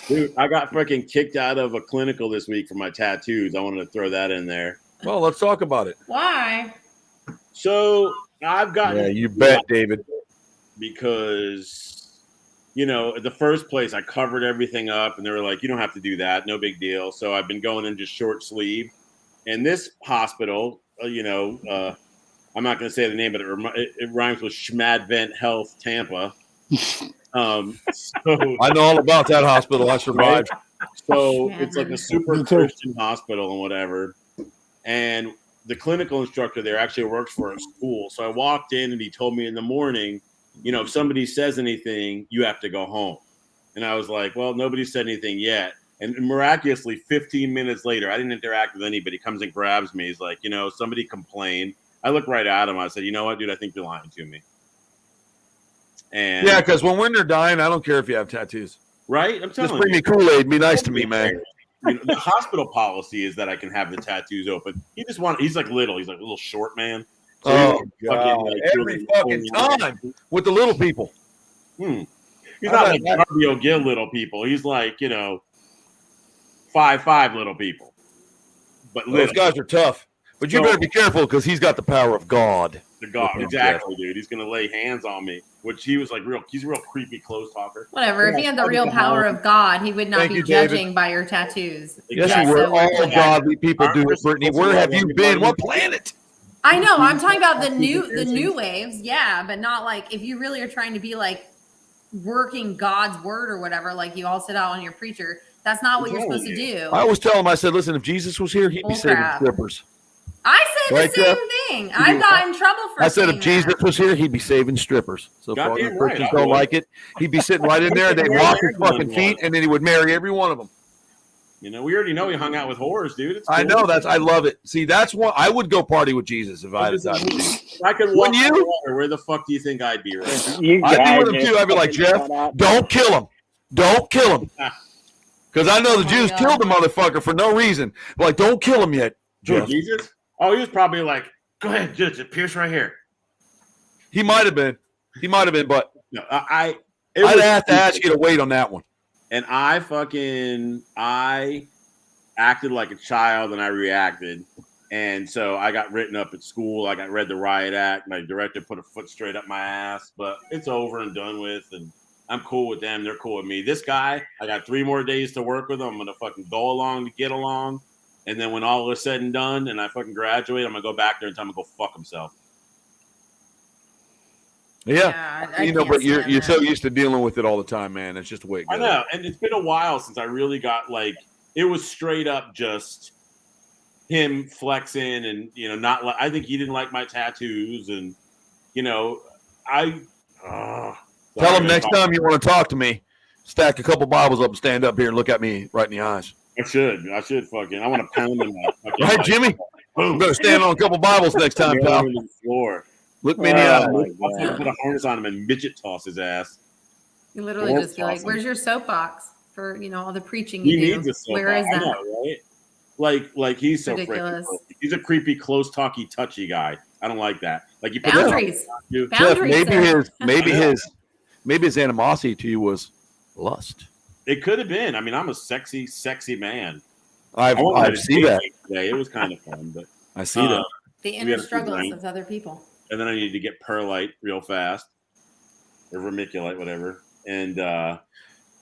Dude, I got freaking kicked out of a clinical this week for my tattoos. I wanted to throw that in there. Well, let's talk about it. Why? So I've gotten Yeah, you bet, David. because, you know, at the first place I covered everything up and they were like, you don't have to do that. No big deal. So I've been going in just short sleeve. And this hospital, I'm not going to say the name, but it rhymes with Schmadvent Health Tampa. So I know all about that hospital. I survived. So Yeah. it's like a super Me too. Christian hospital and whatever. And the clinical instructor there actually works for a school. So I walked in and he told me in the morning, you know, if somebody says anything, you have to go home. And I was like, well, nobody said anything yet. And miraculously, 15 minutes later, I didn't interact with anybody. He comes and grabs me. He's like, you know, somebody complained. I looked right at him. I said, you know what, dude, I think you're lying to me. And Yeah, because when they're dying, I don't care if you have tattoos. right? I'm Just telling bring you. me Kool-Aid and be nice to me, man. You know, the hospital policy is that I can have the tattoos open. He's like little. He's like a little short man. So Oh, he's God. Every fucking time with the little people. He's not like Darby O'Gill little people. He's like, 5'5" little people. But those guys are tough. But you better be careful because he's got the power of God. The God, exactly, dude. He's gonna lay hands on me, which he was like he's a real creepy close talker. Whatever. If he had the real power of God, he would not be judging by your tattoos. Yes, he would. All godly people do it, Brittany. Where have you been? What planet? I know. I'm talking about the new waves. Yeah, but not like if you really are trying to be like working God's word or whatever, like you all sit out on your preacher. That's not what you're supposed to do. I always tell him, I said, listen, if Jesus was here, he'd be saving strippers. I say the same thing. I've got in trouble for I said if Jesus was here, he'd be saving strippers. So if all the Christians don't like it, he'd be sitting right in there and they'd wash his fucking feet and then he would marry every one of them. We already know he hung out with whores, dude. It's cool. I know I love it. See, that's what I would go party with Jesus if I had time. I could walk on water. Where the fuck do you think I'd be? Right? I'd be with him too. I'd be like, Jeff, don't kill him. Don't kill him. Because I know the Jews killed the motherfucker for no reason. Like, don't kill him yet, Jeff. Jesus? Oh, he was probably like, go ahead, Judge, pierce right here. He might have been. But no, I'd have to ask you to wait on that one. And I acted like a child and I reacted. And so I got written up at school. I got read the riot act. My director put a foot straight up my ass. But it's over and done with. And I'm cool with them. They're cool with me. This guy, I got 3 more days to work with him. I'm going to fucking go along to get along. And then when all is said and done and I fucking graduate, I'm going to go back there and tell him to go fuck himself. Yeah. But you're so used to dealing with it all the time, man. It's just the way it goes. I know. And it's been a while since I really got it was straight up just him flexing and, I think he didn't like my tattoos and, tell him next time you want to talk to me, stack a couple Bibles up and stand up here and look at me right in the eyes. I should fucking. I want to pound him. Right, Jimmy? I'm going to stand on a couple Bibles next time, pal. On the floor. Look me in the eye. I'll put a harness on him and midget toss his ass. You literally just be like, "Where's your soapbox for all the preaching you you do?" He needs a soapbox. Where is that? I know, right? Like he's so ridiculous. He's a creepy, close talky, touchy guy. I don't like that. Like you put boundaries. Jeff, maybe his animosity to you was lust. It could have been. I mean, I'm a sexy, sexy man. I see that. Today. It was kind of fun, but I see that. The inner struggles of other people. And then I needed to get perlite real fast, or vermiculite, whatever. And I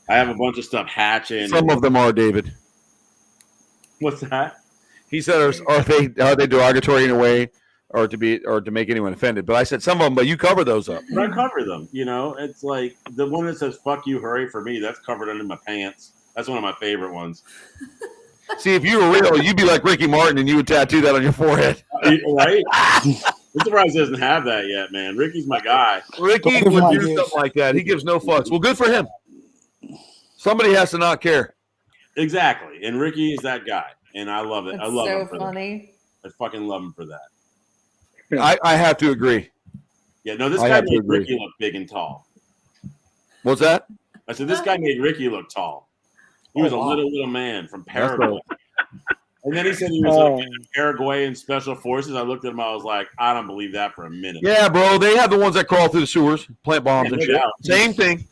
have a bunch of stuff hatching. Some of them are, David. What's that? He said, "Are they derogatory in a way, or to make anyone offended?" But I said some of them, but you cover those up. I cover them. It's like the one that says "fuck you, hurry for me." That's covered under my pants. That's one of my favorite ones. See, if you were real, you'd be like Ricky Martin, and you would tattoo that on your forehead, right? I'm surprised he doesn't have that yet, man. Ricky's my guy. Ricky would do something like that. He gives no fucks. Well, good for him. Somebody has to not care. Exactly, and Ricky is that guy, and I love it. That's I love him for funny. that. I fucking love him for that. I have to agree. Yeah, no, this guy made Ricky look big and tall. What's that? I said this guy made Ricky look tall. He was a little man from Paraguay. And then he said he was in Paraguayan special forces. I looked at him. I was like, I don't believe that for a minute. Yeah, bro. They have the ones that crawl through the sewers, plant bombs and shit. Same thing.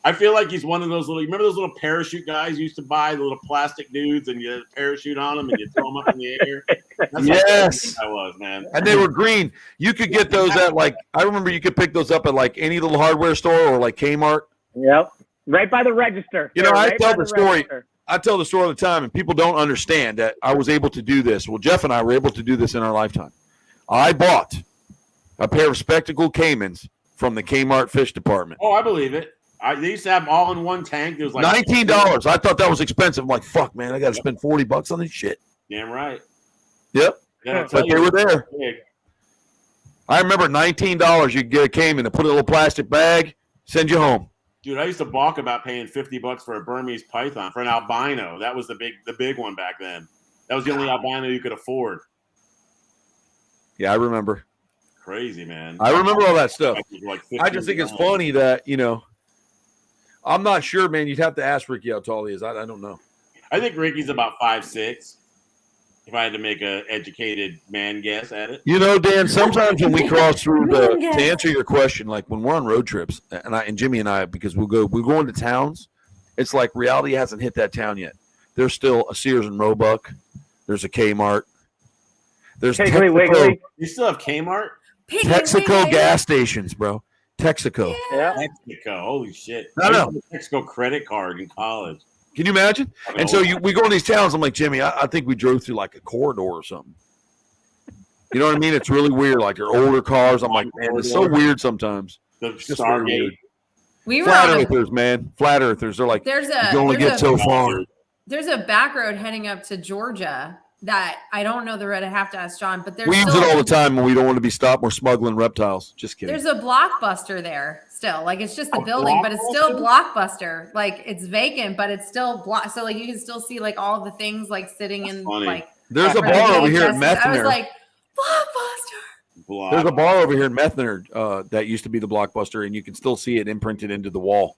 I feel like he's one of those little. Remember those little parachute guys you used to buy, the little plastic dudes, and you had a parachute on them, and you throw them up in the air. That's yes, I was, man. And they were green. You could get those at I remember you could pick those up at any little hardware store or Kmart. Yep, right by the register. I tell the story. Register. I tell the story all the time, and people don't understand that I was able to do this. Well, Jeff and I were able to do this in our lifetime. I bought a pair of spectacled Caymans from the Kmart fish department. Oh, I believe it. They used to have them all in one tank. There was $19. I thought that was expensive. I'm like, fuck, man, I got to spend $40 on this shit. Damn right. Yep. But they were there. I remember $19. You could get a Cayman and put a little plastic bag, send you home. Dude, I used to balk about paying $50 for a Burmese python for an albino. That was the big one back then. That was the only albino you could afford. Yeah, I remember. Crazy, man. I remember all that stuff. I just think it's funny that I'm not sure, man. You'd have to ask Ricky how tall he is. I don't know. I think Ricky's about 5'6". If I had to make an educated man guess at it. You know, Dan, sometimes when we cross through to answer your question, like when we're on road trips, and Jimmy and I, because we go into towns, it's like reality hasn't hit that town yet. There's still a Sears and Roebuck. There's a Kmart. There's Piggly Wiggly. You still have Kmart? Texaco gas stations, bro. Texaco. Yeah. Mexico. Holy shit. I know. Mexico credit card in college. Can you imagine? And so we go in these towns. I'm like, Jimmy, I think we drove through like a corridor or something. You know what I mean? It's really weird. Like they're older cars. I'm like, man, it's so weird sometimes. The Just Stargate. weird. We were Flat on earthers, man. Flat earthers. They're like, there's you can only get so far. There's a back road heading up to Georgia that I don't know the road. I have to ask John, but there's We use still, it all the time when we don't want to be stopped. We're smuggling reptiles. Just kidding. there's a Blockbuster there still. Like it's just the building, but it's still Blockbuster. Like it's vacant, but it's still block. So like you can still see like all the things like sitting in funny. like. There's a for the bar over here in VHS. I was Methner. like, Blockbuster. There's a bar over here in Methner that used to be the Blockbuster, and you can still see it imprinted into the wall.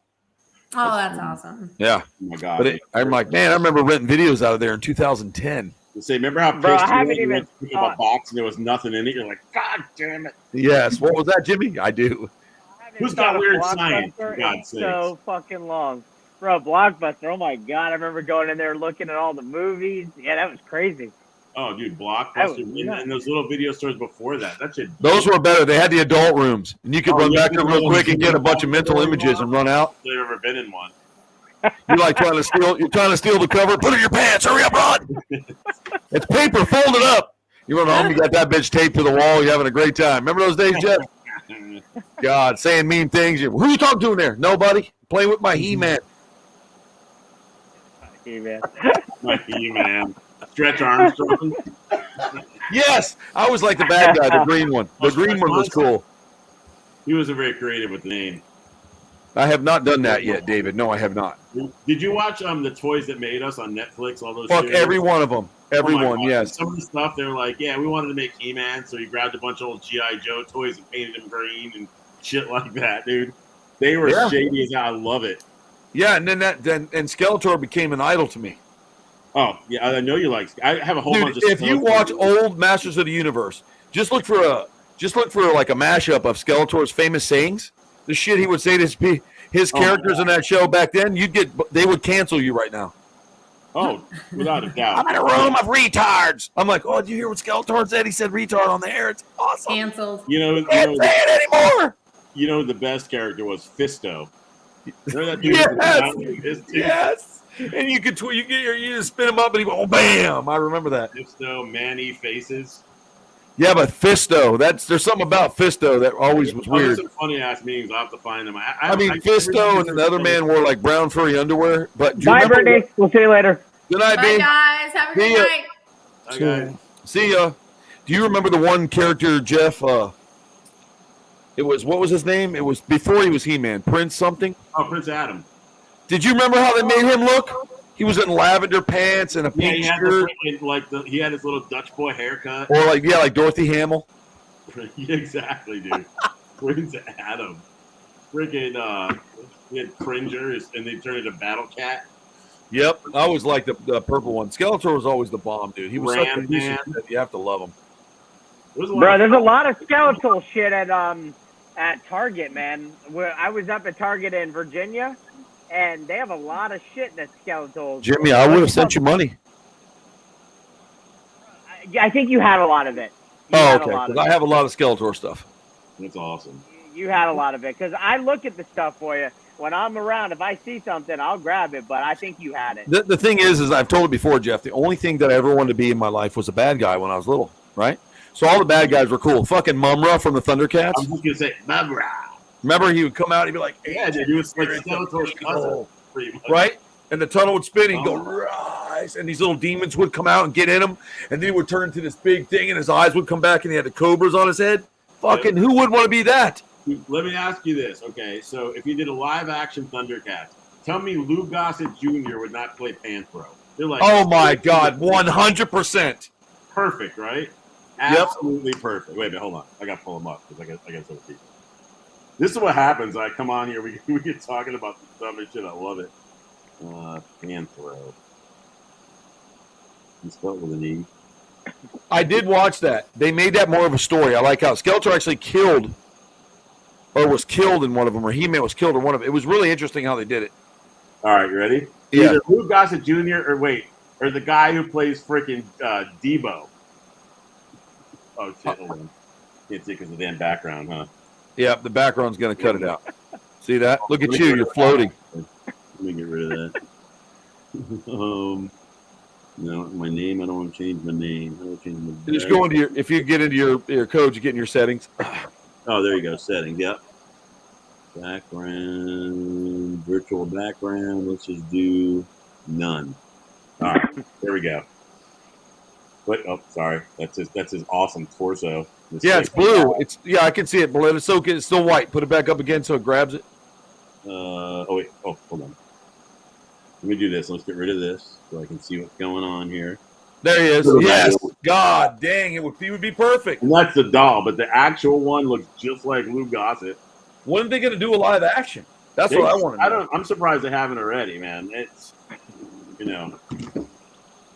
Oh, that's awesome. Yeah. Oh my God. But I'm like, man, I remember renting videos out of there in 2010. Say, remember how Bro, I pissed you haven't were when you even went to pick up a box and there was nothing in it? You're like, God damn it. Yes. What was that, Jimmy? I do. Who's got weird Blockbuster science, for in God's so sakes? fucking long. Bro, Blockbuster. Oh my God. I remember going in there looking at all the movies. Yeah, that was crazy. Oh, dude, Blockbuster. That was nuts. And those little video stores before that. That shit. Those were better. They had the adult rooms, and you could run yeah, back there real quick and get a bunch of mental images and run out. I've never been in one. You're like trying to steal the cover. Put it in your pants. Hurry up, run. It's paper. Fold it up. You run home. You got that bitch taped to the wall. You're having a great time. Remember those days, Jeff? God, saying mean things. Who are you talking to in there? Nobody. Playing with my He-Man. Man. My He-Man. Stretch Armstrong. Yes, I was like the bad guy, the green one. The green one was cool. He was very creative with the name. I have not done that yet, David. No, I have not. Did you watch the Toys That Made Us on Netflix? All those. Fuck series? every one of them. Everyone, God. yes. Some of the stuff they're like, yeah, we wanted to make He-Man, so you grabbed a bunch of old GI Joe toys and painted them green and shit like that, dude. They were shady as hell. I love it. Yeah, and then Skeletor became an idol to me. Oh yeah, I know you like. I have a whole Dude, bunch of. if you watch old Masters of the Universe, just look for like a mashup of Skeletor's famous sayings. The shit he would say to his characters in that show back then, they would cancel you right now. Oh, without a doubt. I'm in a room of retards. I'm like, oh, did you hear what Skeletor said? He said retard on the air. It's awesome. Canceled. Can't say it anymore. You know the best character was Fisto. Remember that dude? Yes. And you could you just spin him up and he go, oh, bam. I remember that. Fisto, Manny Faces. Yeah, but Fisto, there's something about Fisto that always was weird. There's some funny ass memes. I'll have to find them. I mean, Fisto and another man wore like brown furry underwear. But Bye, Brittany. We'll see you later. Good night, Bye, B. guys. Have a See good ya. night. Bye, guys. See ya. Do you remember the one character, Jeff? It was, what was his name? It was before he was He-Man. Prince something? Oh, Prince Adam. Did you remember how they made him look? He was in lavender pants and a pink shirt. He had his little Dutch boy haircut. Or like Dorothy Hamill. Exactly, dude. Prince Adam. Freaking, he had Cringer, and they turned into Battle Cat. Yep, I always liked the purple one. Skeletor was always the bomb, dude. He was such a decent. You have to love him. Bro, there's a lot of skeletal shit at Target, man. I was up at Target in Virginia, and they have a lot of shit that's skeletal. Jimmy, I would have sent you money. I think you had a lot of it. Okay, because I have a lot of Skeletor stuff. That's awesome. You had a lot of it, because I look at the stuff for you. When I'm around, if I see something, I'll grab it, but I think you had it. The thing is I've told it before, Jeff, the only thing that I ever wanted to be in my life was a bad guy when I was little, right? So all the bad guys were cool. Fucking Mumra from the Thundercats. I'm just going to say, Mumra. Remember, he would come out and he'd be like, yeah, dude, he was like Skeletor's cousin, pretty much. Right? And the tunnel would spin and he'd go, rise. And these little demons would come out and get in him. And then he would turn into this big thing and his eyes would come back and he had the cobras on his head. Fucking who would want to be that? Let me ask you this, okay? So if you did a live-action Thundercats, tell me Lou Gossett Jr. would not play Panthro. They're like, oh, my God, 100%. Perfect, right? Absolutely perfect. Wait a minute, hold on. I got to pull them up because I got some people. This is what happens. I come on here. We get talking about the dumbest shit. I love it. Fan throw. You spell it with an E. I did watch that. They made that more of a story. I like how Skeletor actually killed or was killed in one of them, or He-Man was killed in one of them. It was really interesting how they did it. All right, you ready? Yeah. Either Lou Gossett Jr. or the guy who plays freaking Debo. Oh shit! Hold on. Can't see because of the damn background, huh? Yeah, the background's going to cut it out. See that? Look at you. You're floating. Let me get rid of that. No, my name. I don't want to change my name. I don't change my. Just go into if you get into your codes, you get in your settings. Oh, there you go. Settings. Yep. Background, virtual background. Let's just do none. All right, there we go. What? Oh, sorry. That's his awesome torso. It's blue. I can see it, but it's still white. Put it back up again so it grabs it. Hold on. Let me do this. Let's get rid of this so I can see what's going on here. There he is. Yes. God dang, he would be perfect. And that's the doll, but the actual one looks just like Lou Gossett. When are they going to do a live action? That's what I want to know. I'm surprised they haven't already, man. It's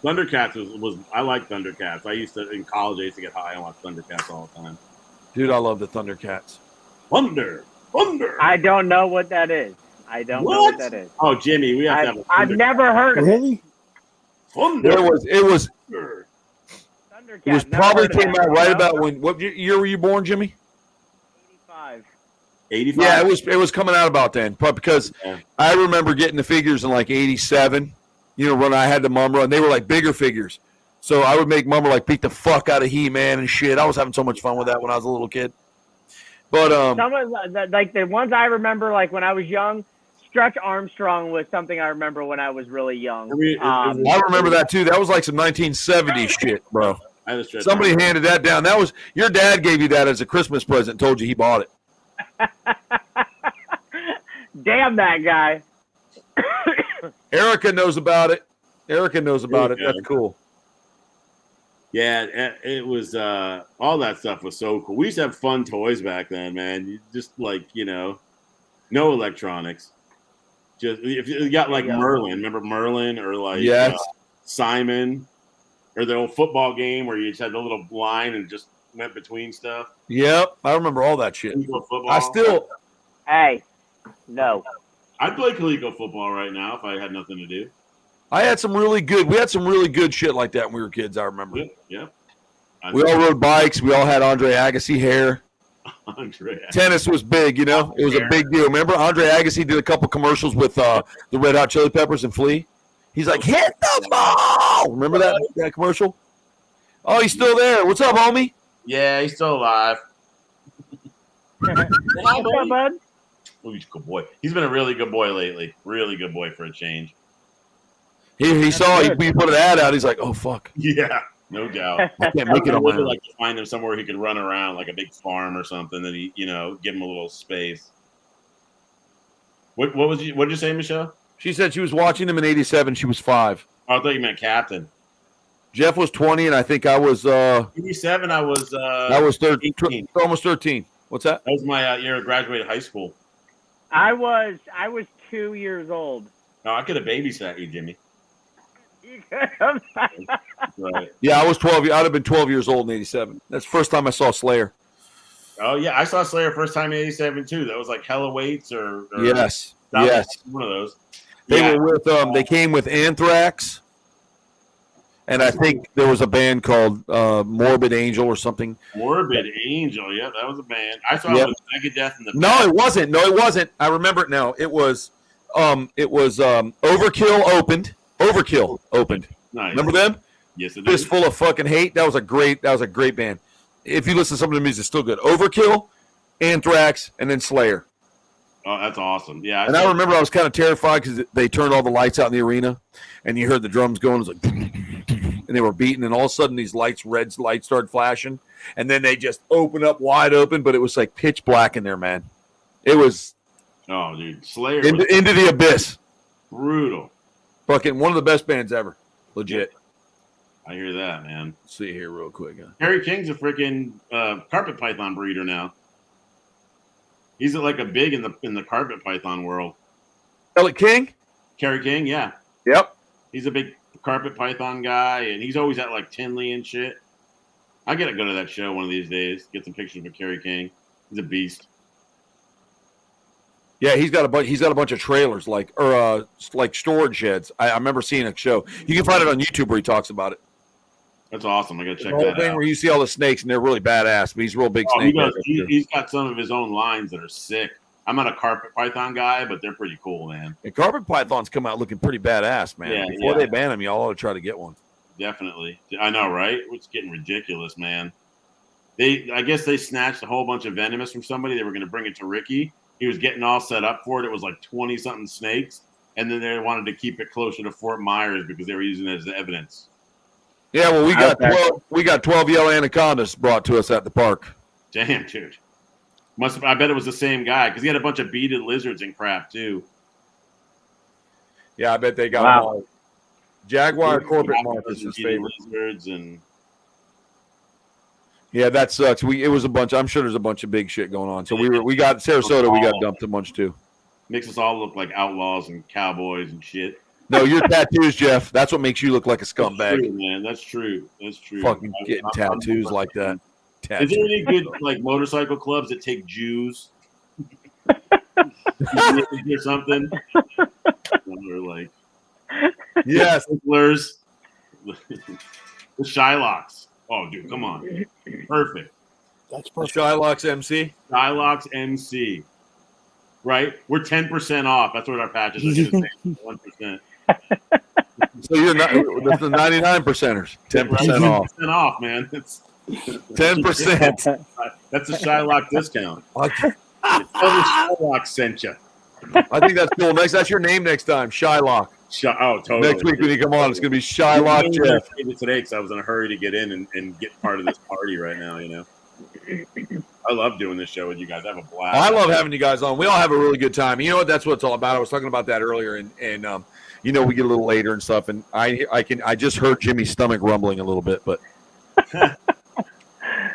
Thundercats was I like Thundercats. I used to in college. I used to get high and watch Thundercats all the time. Dude, I love the Thundercats. Thunder. I don't know what that is. I don't know what that is. Oh, Jimmy, we have to have a I've never heard of it. Really? Thunder. It was Thundercats. probably came out right about when. What year were you born, Jimmy? 85. 85. Yeah, it was coming out about then. But because I remember getting the figures in like 87. When I had the Mumra, and they were like bigger figures. So I would make Mumra like beat the fuck out of He-Man and shit. I was having so much fun with that when I was a little kid. But some of like the ones I remember, like when I was young, Stretch Armstrong was something I remember when I was really young. I remember that too. That was like some 1970s shit, bro. Somebody handed that down. That was your dad gave you that as a Christmas present. Told you he bought it. Damn that guy. Erica knows about it. That's cool. Yeah, it was all that stuff was so cool. We used to have fun toys back then, man. You just no electronics. Just if you got like Merlin, remember Merlin or like Simon or the old football game where you just had the little line and just went between stuff. Yep, I remember all that shit. No. I'd play Coleco football right now if I had nothing to do. We had some really good shit like that when we were kids, I remember. Yeah. We all rode bikes. We all had Andre Agassi hair. Tennis was big, It was a big deal. Remember Andre Agassi did a couple commercials with the Red Hot Chili Peppers and Flea? He's like, hit the ball! Remember that commercial? Oh, he's still there. What's up, homie? Yeah, he's still alive. Hi, bud. Oh, he's a good boy. He's been a really good boy lately. Really good boy for a change. He saw he put an ad out. He's like, oh, fuck. Yeah, no doubt. I can't make it on my own. Like to find him somewhere he could run around, like a big farm or something, that he, give him a little space. What did you say, Michelle? She said she was watching him in 87. She was 5. Oh, I thought you meant Captain. Jeff was 20, and I think I was 87. I was 13, almost 13. What's that? That was my year I graduated high school. I was 2 years old. No, I could have babysat you, Jimmy. Right. Yeah, I was 12. I'd have been 12 years old in 87. That's the first time I saw Slayer. Oh, yeah. I saw Slayer first time in 87, too. That was like Hella Weights or yes. One of those. They were with they came with Anthrax. And I think there was a band called Morbid Angel or something. Morbid Angel, yeah, that was a band. I saw it with Megadeth in the No, it wasn't. I remember it now. It was Overkill opened. Nice. Remember them? Yes, it is. Fistful of fucking hate. That was a great band. If you listen to some of the music, it's still good. Overkill, Anthrax, and then Slayer. Oh, that's awesome. Yeah. I remember I was kind of terrified because they turned all the lights out in the arena, and you heard the drums going. It was like, and they were beating, and all of a sudden these red lights started flashing, and then they just opened up wide open, but it was like pitch black in there, man. It was. Oh, dude, Slayer into the abyss. Brutal. Fucking one of the best bands ever. Legit. I hear that, man. Let's see here real quick. Harry King's a freaking carpet python breeder now. He's like a big in the carpet python world. Elliot King? Kerry King, yeah. Yep. He's a big carpet python guy, and he's always at like Tinley and shit. I gotta go to that show one of these days. Get some pictures of Kerry King. He's a beast. Yeah, he's got a bunch of trailers like storage sheds. I remember seeing a show. You can find it on YouTube where he talks about it. That's awesome. I gotta check The whole that thing out. where you see all the snakes and they're really badass, but he's a real big snake. He's got some of his own lines that are sick. I'm not a carpet python guy, but they're pretty cool, man. And carpet pythons come out looking pretty badass, man. Yeah, Before they ban them, y'all ought to try to get one. Definitely. I know, right? It's getting ridiculous, man. I guess they snatched a whole bunch of venomous from somebody. They were going to bring it to Ricky. He was getting all set up for it. It was like 20-something snakes. And then they wanted to keep it closer to Fort Myers because they were using it as evidence. Yeah, well, we got 12 yellow anacondas brought to us at the park. Damn, dude. I bet it was the same guy because he had a bunch of beaded lizards and crap, too. Yeah, I bet they got them all. Jaguar corporate markets is favorite. Lizards and... Yeah, that sucks. It was a bunch. I'm sure there's a bunch of big shit going on. So we got Sarasota. We got dumped a bunch too. Makes us all look like outlaws and cowboys and shit. No, your tattoos, Jeff. That's what makes you look like a That's scumbag. true, man. That's true. Fucking getting tattoos like that. Is there any good like motorcycle clubs that take Jews? Or something? Or like yes, the Shylocks. Oh, dude, come on. Perfect. That's perfect. Shylocks MC. Shylocks MC. Right? We're 10% off. That's what our patches are going to say. 1%. So you're not that's the 99 percenters. 10% off. 10% off, man. It's 10%. That's a Shylock discount. Okay. Shylock sent you. I think that's cool. That's your name next time, Shylock. Totally. Next week when you come on, it's going to be Shylock Jeff. Today because I was in a hurry to get in and get part of this party right now, you know. I love doing this show with you guys. I have a blast. I love having you guys on. We all have a really good time. You know what? That's what it's all about. I was talking about that earlier, and you know, we get a little later and stuff, and I just heard Jimmy's stomach rumbling a little bit, but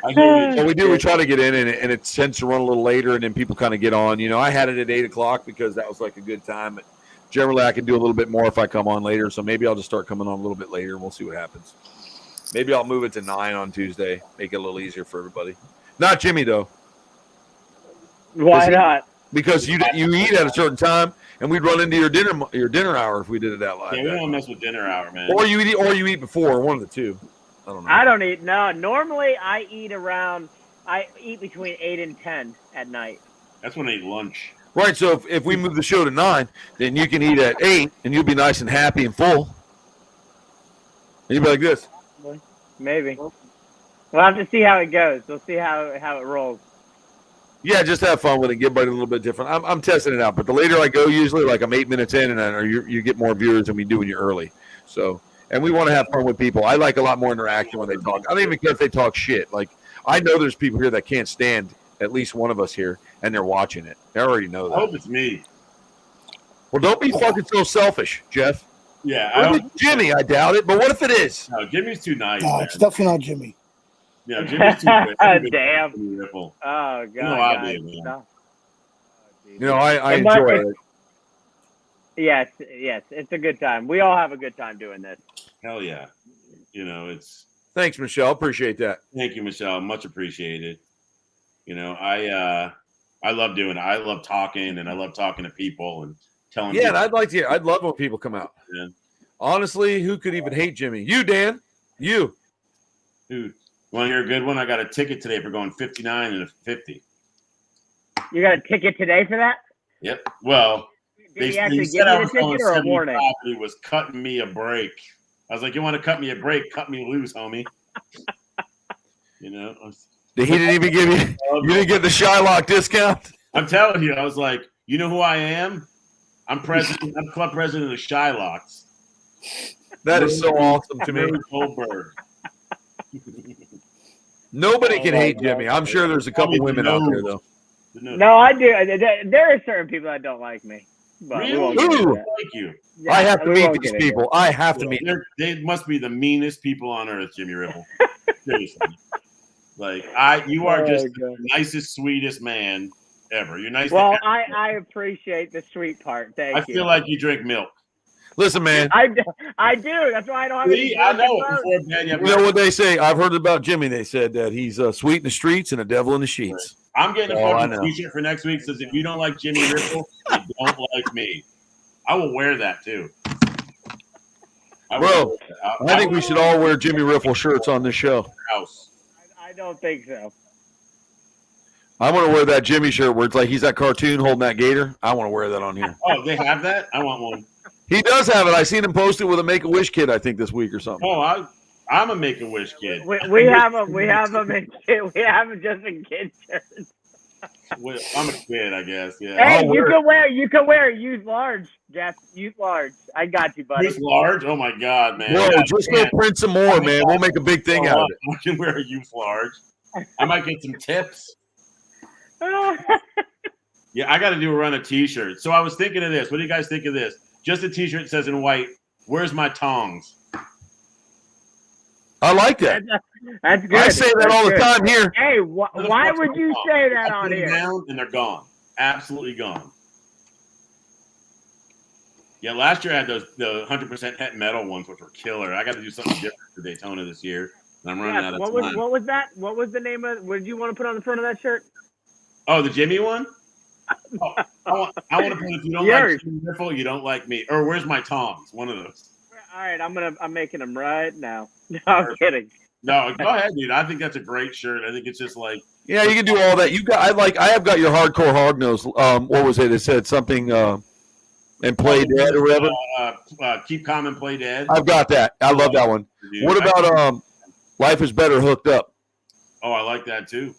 we do. We try to get in, and it tends to run a little later, and then people kind of get on. You know, I had it at 8:00 because that was like a good time. But generally, I can do a little bit more if I come on later. So maybe I'll just start coming on a little bit later, and we'll see what happens. Maybe I'll move it to 9 on Tuesday, make it a little easier for everybody. Not Jimmy though. Why not? Because you eat at a certain time, and we'd run into your dinner hour if we did it that live. Yeah, we don't mess with dinner hour, man. Or you eat before, one of the two. I don't know. I don't eat. No, normally I eat between 8 and 10 at night. That's when I eat lunch. Right. So if we move the show to 9, then you can eat at 8, and you'll be nice and happy and full. And you'll be like this. Maybe. We'll have to see how it goes. We'll see how it rolls. Yeah, just have fun with it. Get everybody a little bit different. I'm testing it out, but the later I go, usually like I'm 8 minutes in, and you get more viewers than we do when you're early. So, and we want to have fun with people. I like a lot more interaction when they talk. I don't even care if they talk shit. Like I know there's people here that can't stand at least one of us here, and they're watching it. They already know that. I hope it's me. Well, don't be fucking so selfish, Jeff. Yeah, Jimmy, I doubt it. But what if it is? No, Jimmy's too nice. No, man. it's definitely not Jimmy. Yeah, Jimmy's too Damn. Ripple. Oh, God. You know I do, man. No. You know, I enjoy it. Yes, it's a good time. We all have a good time doing this. Hell yeah. You know, it's. Thanks, Michelle. Appreciate that. Thank you, Michelle. Much appreciated. You know, I love doing it. I love talking, and I love talking to people and telling. Yeah, people. and I'd love when people come out. Yeah. Honestly, who could even hate Jimmy? You, Dan. You. Dude, want to hear a good one? I got a ticket today for going 59 and a 50. You got a ticket today for that? Yep. Well, Did he they actually give said you I the was going ticket or a 75. warning? He was cutting me a break. I was like, "You want to cut me a break? Cut me loose, homie." You know. He didn't even give you. You didn't get the Shylock discount. I'm telling you, I was like, "You know who I am? I'm president. I'm club president of Shylocks." That is so awesome to me. Goldberg. Nobody can hate Jimmy. I'm sure there's a couple women out there though. No, I do. There are certain people that don't like me. But we won't get into Ooh. that. Thank you. Yeah, I have to we meet won't these get into people. I have to meet. They must be the meanest people on earth, Jimmy Ripple. Seriously. Like you are Oh, just God. the nicest, sweetest man. ever. You're nice. Well, I appreciate the sweet part. Thank I you. feel like you drink milk. Listen, man. I do. That's why I don't have any. See, I know. drunken Before bed, You know what they say? I've heard about Jimmy. They said that he's sweet in the streets and a devil in the sheets. I'm getting a Oh, I fucking know. t-shirt for next week. Says if you don't like Jimmy Ripple, you don't like me. I will wear that too. Bro, I think we should all wear Jimmy Riffle shirts on this show. House. I don't think so. I want to wear that Jimmy shirt where it's like he's that cartoon holding that gator. I want to wear that on here. Oh, they have that? I want one. He does have it. I seen him post it with a Make-A-Wish kid, I think, this week or something. Oh, I'm a Make-A-Wish kid. We have a just a kid shirt. Well, I'm a kid, I guess. Yeah. Hey, you can wear youth large, Jeff. Youth large. I got you, buddy. Youth large? Oh my god, man. Whoa, just go print some more, man. We'll make a big thing out of it. I can wear a youth large. I might get some tips. Yeah, I got to do a run of t-shirts. So I was thinking of this. What do you guys think of this? Just a t-shirt that says in white, "Where's my tongs?" I like that. That's good. I say that all the time here. Hey, why would you say that I on put them here? down and they're gone. Absolutely gone. Yeah, last year I had the 100% het metal ones, which were killer. I got to do something different for Daytona this year, and I'm running out of time. What was that? What was the name of? What did you want to put on the front of that shirt? Oh, the Jimmy one? Oh, I want to put, if you don't like Jimmy Riffle, you don't like me. Or where's my tongs? One of those. All right, I'm making them right now. No, I'm kidding. No, go ahead, dude. I think that's a great shirt. I think it's just like, Yeah, you can do all that. I have got your hardcore hog nose. What was it? It said something and play dead or whatever. Keep calm and play dead. I've got that. I love that one. Dude, What about Life is Better hooked up? Oh, I like that too.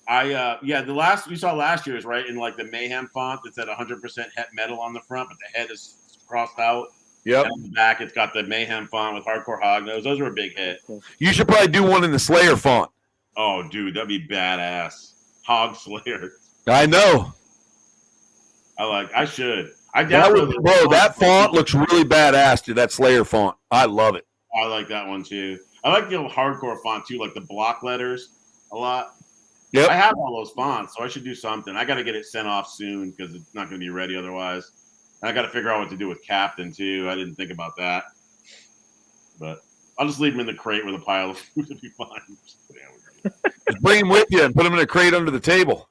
We saw last year's right in like the Mayhem font that said 100% het metal on the front, but the head is crossed out. Yep. And on the back, it's got the Mayhem font with hardcore hognose. Those are a big hit. You should probably do one in the Slayer font. Oh, dude, that'd be badass. Hog Slayer. I know. I should. That font looks really badass, dude. That Slayer font. I love it. I like that one too. I like the old hardcore font too, like the block letters a lot. Yep. I have all those fonts, so I should do something. I got to get it sent off soon because it's not going to be ready otherwise. And I got to figure out what to do with Captain too. I didn't think about that, but I'll just leave him in the crate with a pile of food. It'll be fine. Just bring him with you and put him in a crate under the table.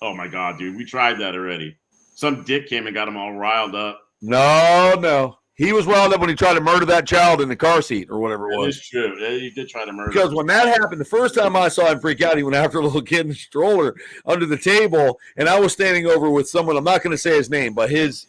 Oh my god, dude, we tried that already. Some dick came and got him all riled up. No. He was riled up when he tried to murder that child in the car seat or whatever it was. It's true. He did try to murder. Because when that happened, the first time I saw him freak out, he went after a little kid in the stroller under the table, and I was standing over with someone. I'm not going to say his name, but his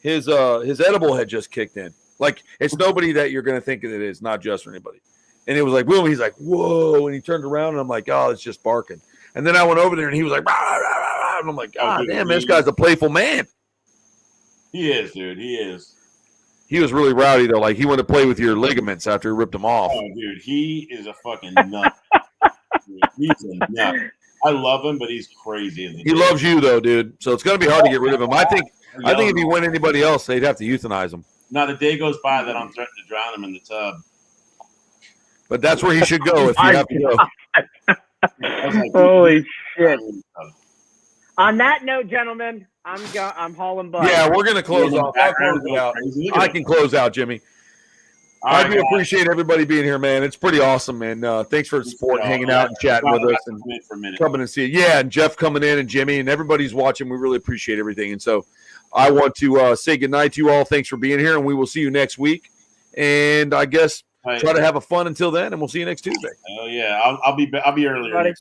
edible had just kicked in. Like, it's nobody that you're going to think it is, not just for anybody. And it was like, boom. He's like, whoa, and he turned around, and I'm like, oh, it's just barking. And then I went over there, and he was like, rah, rah, rah, rah, and I'm like, God damn, this guy's a playful man. He is, dude. He is. He was really rowdy, though. Like, he wanted to play with your ligaments after he ripped them off. Oh, dude, he is a fucking nut. He's a nut. I love him, but he's crazy. He loves you, though, dude. So it's going to be hard to get rid of him. I think if he went anybody else, they'd have to euthanize him. Not a day goes by that I'm threatening to drown him in the tub. But that's where he should go if you have to go. Holy shit. On that note, gentlemen, I'm hauling butt. Yeah, we're going to close off. I'll close it out. I can close out, Jimmy. I do appreciate everybody being here, man. It's pretty awesome, man. Thanks for the support, hanging out and chatting with us and coming and see it. Yeah, and Jeff coming in and Jimmy and everybody's watching. We really appreciate everything. And so I want to say goodnight to you all. Thanks for being here, and we will see you next week. And I guess try to have a fun until then, and we'll see you next Tuesday. Oh, yeah. I'll be earlier.